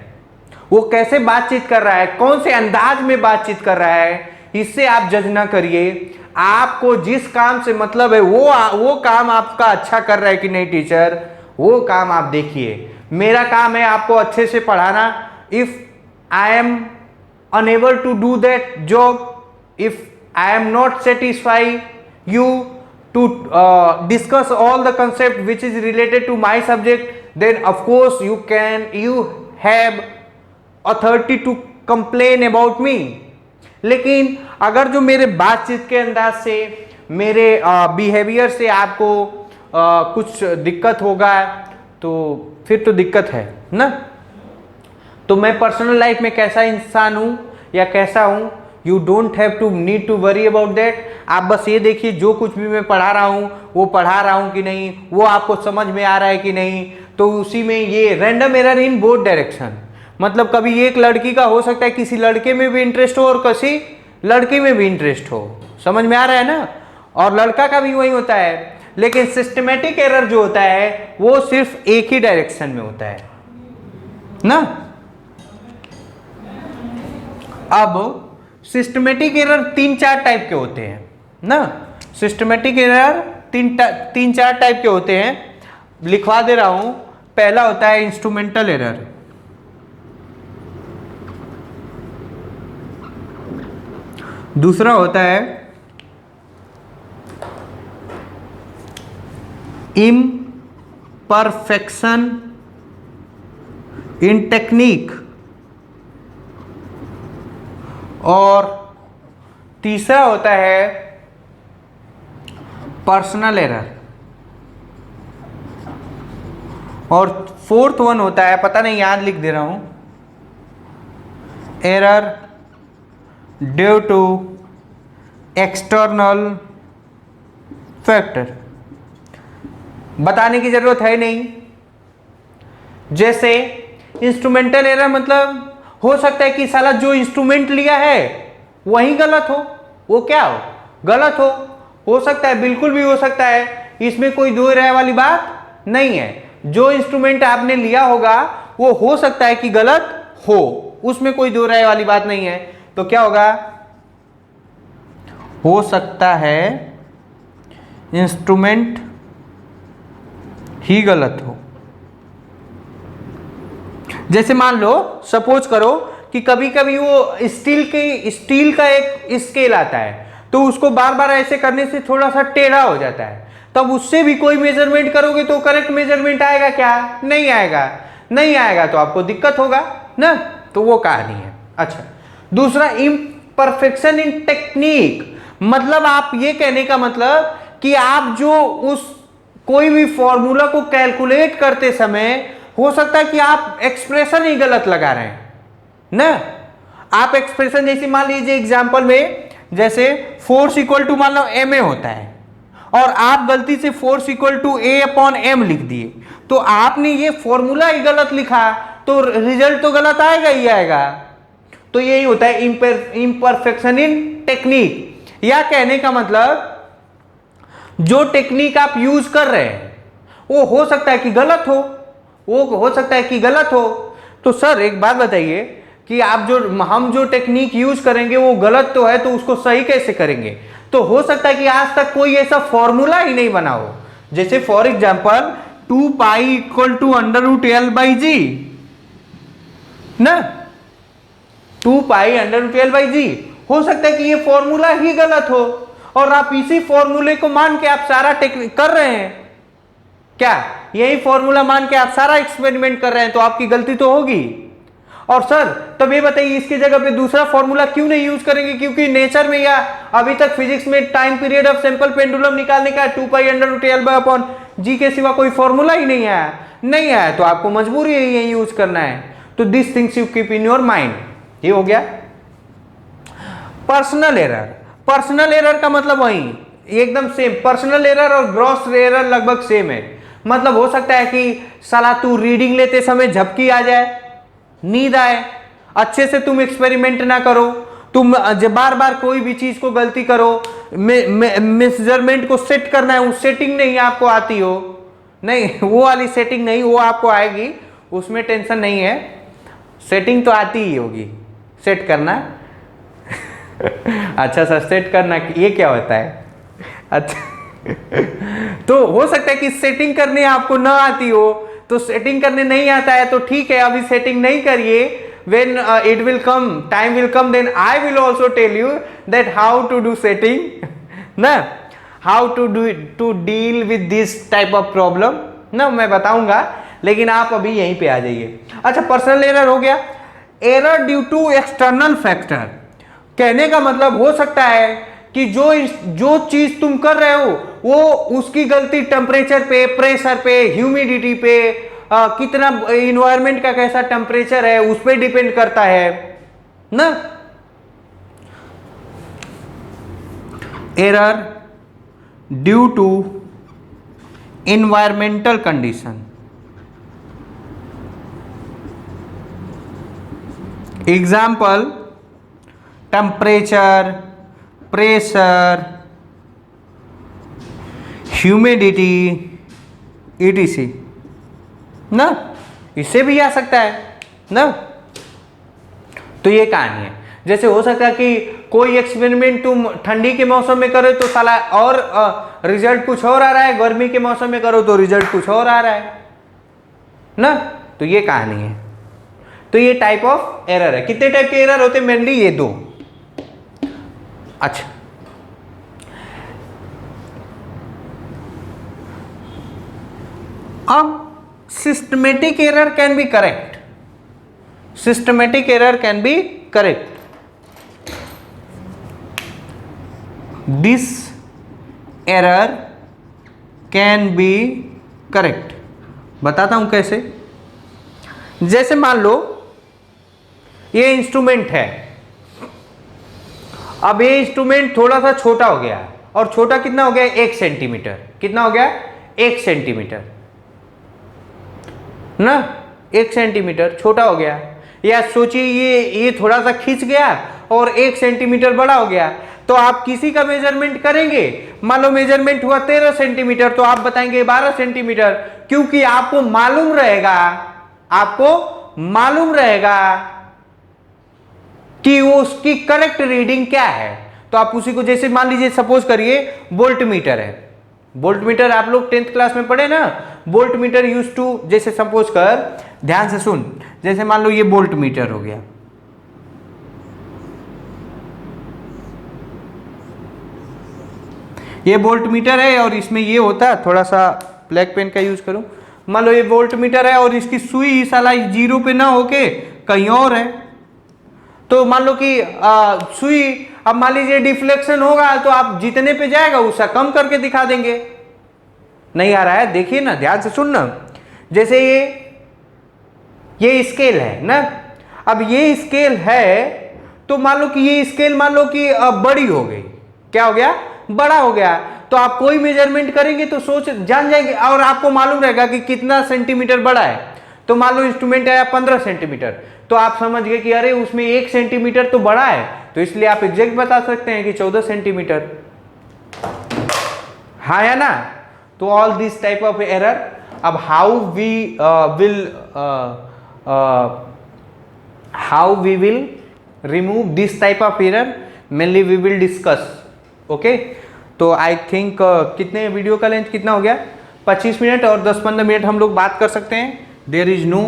वो कैसे बातचीत कर रहा है, कौन से अंदाज में बातचीत कर रहा है, इससे आप जज ना करिए। आपको जिस काम से मतलब है वो काम आपका अच्छा कर रहा है कि नहीं टीचर, वो काम आप देखिए। मेरा काम है आपको अच्छे से पढ़ाना। If I am unable to do that job, if I am not satisfy you to discuss all the concept which is related to my subject, then of course you have authority to complain about me। लेकिन अगर जो मेरे बातचीत के अंदाज से, मेरे behaviour से आपको कुछ दिक्कत होगा, तो फिर तो दिक्कत है ना। तो मैं पर्सनल लाइफ में कैसा इंसान हूँ या कैसा हूँ, you don't have to need to worry about that. आप बस ये देखिए जो कुछ भी मैं पढ़ा रहा हूँ वो पढ़ा रहा हूँ कि नहीं, वो आपको समझ में आ रहा है कि नहीं। तो उसी में ये random error in both direction, मतलब कभी एक लड़की का हो सकता है किसी लड़के में भी इंटरेस्ट हो और किसी लड़की में भी इंटरेस्ट हो, समझ में आ रहा है ना। और लड़का का भी वही होता है, लेकिन सिस्टमेटिक एरर जो होता है वो सिर्फ एक ही डायरेक्शन में होता है ना। अब सिस्टमेटिक एरर 3-4 टाइप के होते हैं ना। सिस्टमेटिक एरर तीन चार टाइप के होते हैं, लिखवा दे रहा हूं। पहला होता है इंस्ट्रूमेंटल एरर, दूसरा होता है इम्परफेक्शन इन टेक्निक, और तीसरा होता है पर्सनल एरर, और फोर्थ वन होता है, पता नहीं याद लिख दे रहा हूं, error due to external factor. बताने की जरूरत है नहीं। जैसे इंस्ट्रूमेंटल एरर मतलब हो सकता है कि साला जो इंस्ट्रूमेंट लिया है वही गलत हो, वो क्या हो, गलत हो सकता है, बिल्कुल भी हो सकता है, इसमें कोई दो राय वाली बात नहीं है। जो इंस्ट्रूमेंट आपने लिया होगा वो हो सकता है कि गलत हो, उसमें कोई दो राय वाली बात नहीं है। तो क्या होगा, हो सकता है इंस्ट्रूमेंट ही गलत हो। जैसे मान लो, सपोज करो कि कभी कभी वो स्टील का एक स्केल आता है, तो उसको बार बार ऐसे करने से थोड़ा सा टेढ़ा हो जाता है, तब उससे भी कोई मेजरमेंट करोगे तो करेक्ट मेजरमेंट आएगा क्या, नहीं आएगा, नहीं आएगा तो आपको दिक्कत होगा ना। तो वो कहानी है। अच्छा, दूसरा इम्परफेक्शन इन टेक्निक, मतलब आप ये कहने का मतलब कि आप जो उस कोई भी फॉर्मूला को कैलकुलेट करते समय हो सकता है कि आप एक्सप्रेशन ही गलत लगा रहे हैं ना। आप एक्सप्रेशन जैसे मान लीजिए एग्जांपल में, जैसे फोर्स इक्वल टू मान लो ma होता है और आप गलती से फोर्स इक्वल टू A/m लिख दिए, तो आपने ये फॉर्मूला ही गलत लिखा, तो रिजल्ट तो गलत आएगा ही आएगा। तो यही होता है इम्परफेक्शन इन टेक्निक, या कहने का मतलब जो टेक्निक आप यूज कर रहे हैं वो हो सकता है कि गलत हो, वो हो सकता है कि गलत हो। तो सर एक बात बताइए कि हम जो टेक्निक यूज करेंगे वो गलत तो है, तो उसको सही कैसे करेंगे। तो हो सकता है कि आज तक कोई ऐसा फॉर्मूला ही नहीं बना हो। जैसे for example 2 pi equal to √L/g ना, 2 पाई √L/g, हो सकता है कि ये फॉर्मूला ही गलत हो और आप इसी फॉर्मूले को मान के आप सारा टेक्निक कर रहे हैं। क्या यही फॉर्मूला मान के आप सारा एक्सपेरिमेंट कर रहे हैं, तो आपकी गलती तो होगी। और सर तब ये बताइए इसकी जगह पे दूसरा फॉर्मूला क्यों नहीं यूज करेंगे, क्योंकि नेचर में या अभी तक फिजिक्स में time period of sample pendulum निकालने का 2 पाई √L/g के सिवा कोई फॉर्मूला ही नहीं आया, नहीं आया, तो आपको मजबूरी है यही यूज करना है। तो this things you keep in your mind. ये हो गया पर्सनल एरर। पर्सनल एरर का मतलब वही एकदम सेम, पर्सनल एरर और ग्रॉस एरर लगभग सेम है। मतलब हो सकता है कि साला तू रीडिंग लेते समय झपकी आ जाए, नींद आए, अच्छे से तुम एक्सपेरिमेंट ना करो, तुम जब बार बार कोई भी चीज को गलती करो, मेजरमेंट को सेट करना है, वो सेटिंग नहीं आपको आती हो, नहीं वो वाली सेटिंग नहीं, वो आपको आएगी, उसमें टेंशन नहीं है, सेटिंग तो आती ही होगी, सेट करना। अच्छा सर सेट करना ये क्या होता है, अच्छा तो हो सकता है कि सेटिंग करने आपको ना आती हो, तो सेटिंग करने नहीं आता है तो ठीक है, अभी सेटिंग नहीं करिए, when it will come, time will come, then I will also tell you that how to do setting ना, how to do it, to deal with this type of problem ना, मैं बताऊंगा, लेकिन आप अभी यहीं पे आ जाइए। अच्छा पर्सनल एरर हो गया। Error due to external factor, कहने का मतलब हो सकता है कि जो चीज तुम कर रहे हो वो उसकी गलती टेम्परेचर पे, प्रेशर पे, ह्यूमिडिटी पे कितना इन्वायरमेंट का कैसा टेम्परेचर है उस पर डिपेंड करता है ना। Error due to environmental condition, example temperature, pressure, humidity etc ना, इससे भी आ सकता है ना। तो ये कहानी है। जैसे हो सकता है कि कोई एक्सपेरिमेंट तुम ठंडी के मौसम में करो तो साला और रिजल्ट कुछ और आ रहा है, गर्मी के मौसम में करो तो रिजल्ट कुछ और आ रहा है ना। तो ये कहानी है। तो ये टाइप ऑफ एरर है। कितने टाइप के एरर होते हैं? मेनली ये दो। अच्छा, अब systematic error can be correct, systematic error can be correct. This error can be correct. बताता हूं कैसे। जैसे मान लो ये इंस्ट्रूमेंट है, अब ये इंस्ट्रूमेंट थोड़ा सा छोटा हो गया, और छोटा कितना हो गया? 1 सेंटीमीटर। कितना हो गया? 1 सेंटीमीटर ना, 1 सेंटीमीटर छोटा हो गया। या सोचिए ये थोड़ा सा खींच गया और 1 सेंटीमीटर बड़ा हो गया, तो आप किसी का मेजरमेंट करेंगे, मान लो मेजरमेंट हुआ 13 सेंटीमीटर, तो आप बताएंगे 12 सेंटीमीटर, क्योंकि आपको मालूम रहेगा, आपको मालूम रहेगा कि वो उसकी करेक्ट रीडिंग क्या है। तो आप उसी को, जैसे मान लीजिए सपोज करिए वोल्ट मीटर है, वोल्ट मीटर आप लोग 10th क्लास में पढ़े ना, वोल्ट मीटर यूज टू, जैसे सपोज कर, ध्यान से सुन, जैसे मान लो ये वोल्ट मीटर हो गया, ये वोल्ट मीटर है और इसमें ये होता है, थोड़ा सा ब्लैक पेन का यूज करूं, मान लो ये वोल्ट मीटर है और इसकी सुई साला 0 पे ना होके कहीं और है, तो मान लो कि सुई, अब मान लीजिए डिफ्लेक्शन होगा तो आप जितने पे जाएगा उसका कम करके दिखा देंगे। नहीं आ रहा है? देखिए ना, ध्यान से सुनना। जैसे ये स्केल है ना, अब ये स्केल है, तो मान लो कि ये स्केल मान लो कि बड़ी हो गई, क्या हो गया? बड़ा हो गया। तो आप कोई मेजरमेंट करेंगे तो सोच जान जाएंगे, और आपको मालूम रहेगा कि कितना सेंटीमीटर बड़ा है। तो मान लो इंस्ट्रूमेंट है 15 सेंटीमीटर, तो आप समझ गए कि अरे उसमें 1 सेंटीमीटर तो बड़ा है, तो इसलिए आप एग्जैक्ट बता सकते हैं कि 14 सेंटीमीटर। हाँ या ना? तो all this type of error. अब how we will remove this type of error, mainly we will discuss. Okay, तो आई थिंक कितने वीडियो का लेंथ कितना हो गया? 25 मिनट, और 10-15 मिनट हम लोग बात कर सकते हैं। देयर इज नो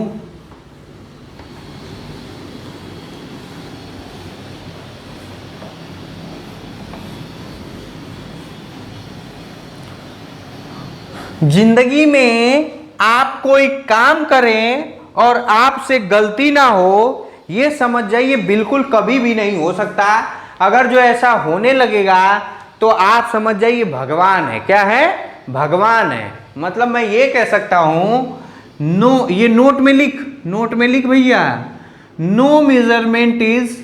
जिंदगी में आप कोई काम करें और आपसे गलती ना हो, ये समझ जाइए बिल्कुल कभी भी नहीं हो सकता। अगर जो ऐसा होने लगेगा तो आप समझ जाइए भगवान है। क्या है? भगवान है। मतलब मैं ये कह सकता हूं, नो, ये नोट में लिख, नोट में लिख भैया, no measurement is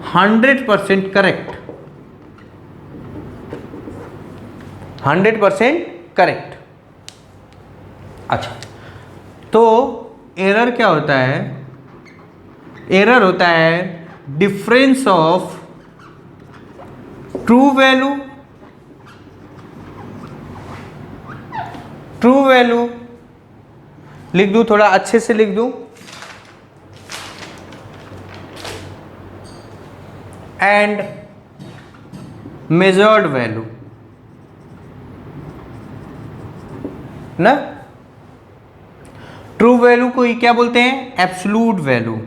100% correct, 100% correct. अच्छा, तो एरर क्या होता है? एरर होता है difference of true value, true value लिख दूं, थोड़ा अच्छे से लिख दूं, एंड मेजर्ड वैल्यू ना। ट्रू वैल्यू को क्या बोलते हैं? एब्सोल्यूट वैल्यू,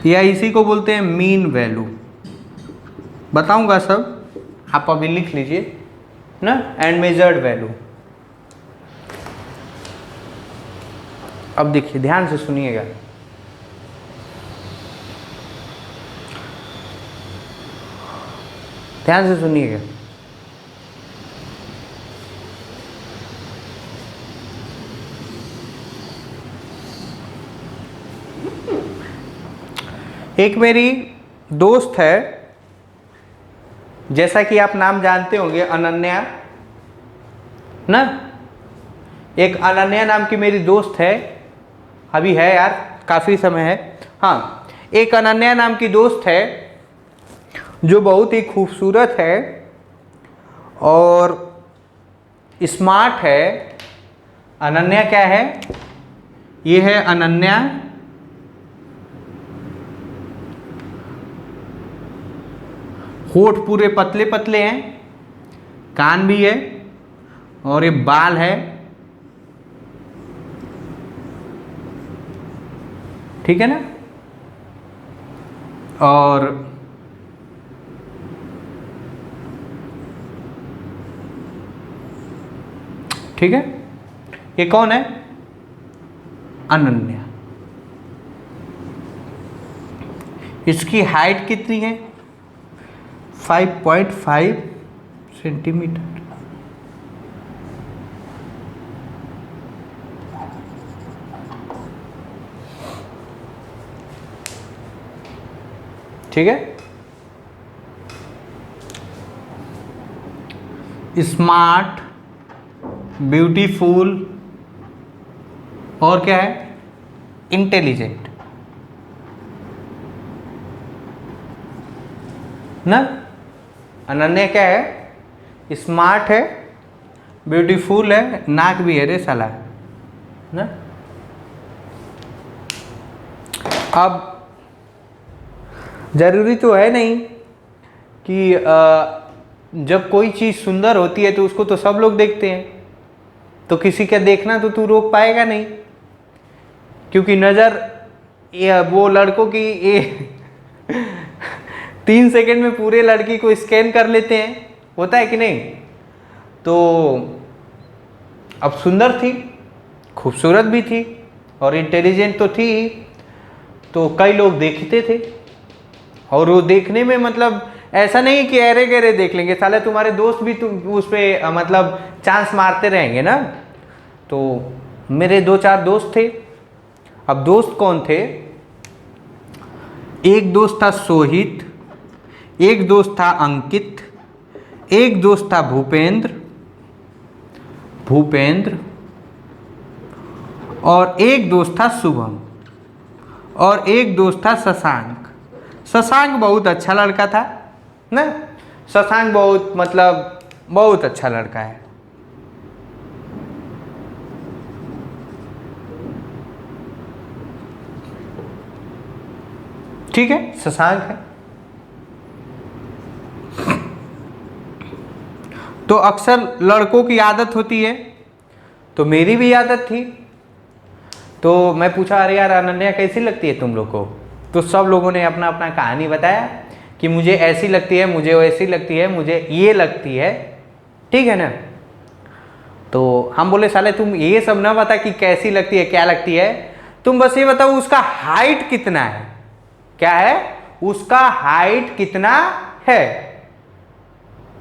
या इसी को बोलते हैं मीन वैल्यू। बताऊंगा सब, आप अभी लिख लीजिए ना। एंड मेजर्ड वैल्यू, अब देखिए ध्यान से सुनिएगा, ध्यान से सुनिएगा। एक मेरी दोस्त है, जैसा कि आप नाम जानते होंगे, अनन्या ना। एक अनन्या नाम की मेरी दोस्त है, अभी है यार, काफ़ी समय है। हाँ, एक अनन्या नाम की दोस्त है जो बहुत ही खूबसूरत है और स्मार्ट है। अनन्या क्या है? ये है अनन्या। होठ पूरे पतले पतले हैं, कान भी है और ये बाल है, ठीक है ना। और ठीक है, ये कौन है? अनन्या। इसकी हाइट कितनी है? 5.5 सेंटीमीटर। ठीक है, स्मार्ट, ब्यूटीफुल और क्या है? इंटेलिजेंट ना। अनन्या क्या है? स्मार्ट है, ब्यूटीफुल है, नाक भी है रे साला ना। अब ज़रूरी तो है नहीं कि जब कोई चीज़ सुंदर होती है तो उसको तो सब लोग देखते हैं, तो किसी का देखना तो तू रोक पाएगा नहीं, क्योंकि नज़र वो लड़कों की ये 3 सेकंड में पूरे लड़की को स्कैन कर लेते हैं, होता है कि नहीं। तो अब सुंदर थी, खूबसूरत भी थी और इंटेलिजेंट तो थी ही, तो कई लोग देखते थे। और वो देखने में मतलब ऐसा नहीं कि अरे गहरे देख लेंगे, साले तुम्हारे दोस्त भी तुम उस पर मतलब चांस मारते रहेंगे ना। तो मेरे 2-4 दोस्त थे। अब दोस्त कौन थे? एक दोस्त था सोहित, एक दोस्त था अंकित, एक दोस्त था भूपेंद्र और एक दोस्त था शुभम और एक दोस्त था शशांक। शशांक बहुत अच्छा लड़का था ना। शशांक बहुत मतलब बहुत अच्छा लड़का है। ठीक है, शशांक है। तो अक्सर लड़कों की आदत होती है, तो मेरी भी आदत थी। तो मैं पूछा, अरे यार अनन्या कैसी लगती है तुम लोग को? तो सब लोगों ने अपना अपना कहानी बताया कि मुझे ऐसी लगती है, मुझे वैसी लगती है, मुझे ये लगती है, ठीक है ना। तो हम बोले साले तुम ये सब ना बता कि कैसी लगती है, क्या लगती है, तुम बस ये बताओ उसका हाइट कितना है। क्या है? उसका हाइट कितना है।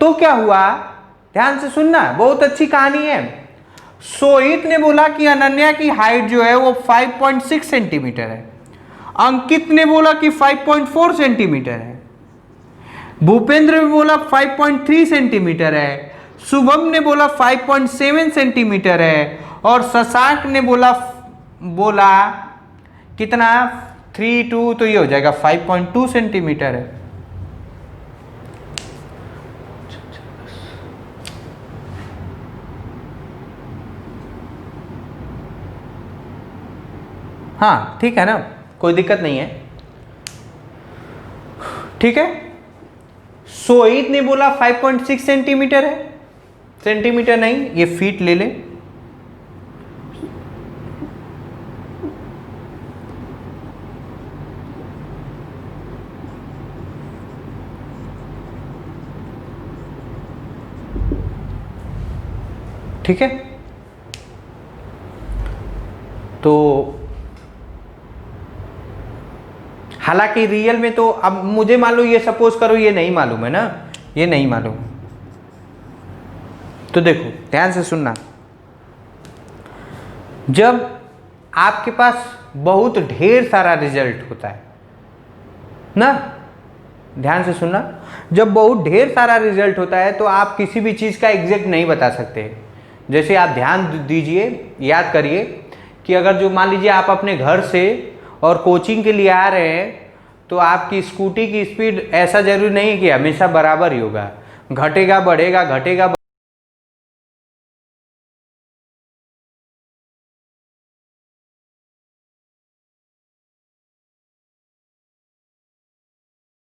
तो क्या हुआ, ध्यान से सुनना, बहुत अच्छी कहानी है। सोहित ने बोला कि अनन्या की हाइट जो है वो 5.6 सेंटीमीटर है। अंकित ने बोला कि 5.4 सेंटीमीटर है। भूपेंद्र ने बोला 5.3 सेंटीमीटर है। शुभम ने बोला 5.7 सेंटीमीटर है और शशांक ने बोला कितना? 3.2, तो ये हो जाएगा 5.2 सेंटीमीटर है। हाँ ठीक है ना, कोई दिक्कत नहीं है, ठीक है। सोहित ने बोला 5.6 सेंटीमीटर है, सेंटीमीटर नहीं, ये फीट ले ले। ठीक है, तो हालांकि रियल में तो अब मुझे मान लो, ये सपोज करो ये नहीं मालूम है ना, ये नहीं मालूम, तो देखो ध्यान से सुनना। जब आपके पास बहुत ढेर सारा रिजल्ट होता है, ना। ध्यान से सुनना, जब बहुत ढेर सारा रिजल्ट होता है तो आप किसी भी चीज़ का एग्जैक्ट नहीं बता सकते। जैसे आप ध्यान दीजिए, याद करिए कि अगर जो मान लीजिए आप अपने घर से और कोचिंग के लिए आ रहे हैं तो आपकी स्कूटी की स्पीड ऐसा जरूरी नहीं कि हमेशा बराबर ही होगा, घटेगा बढ़ेगा घटेगा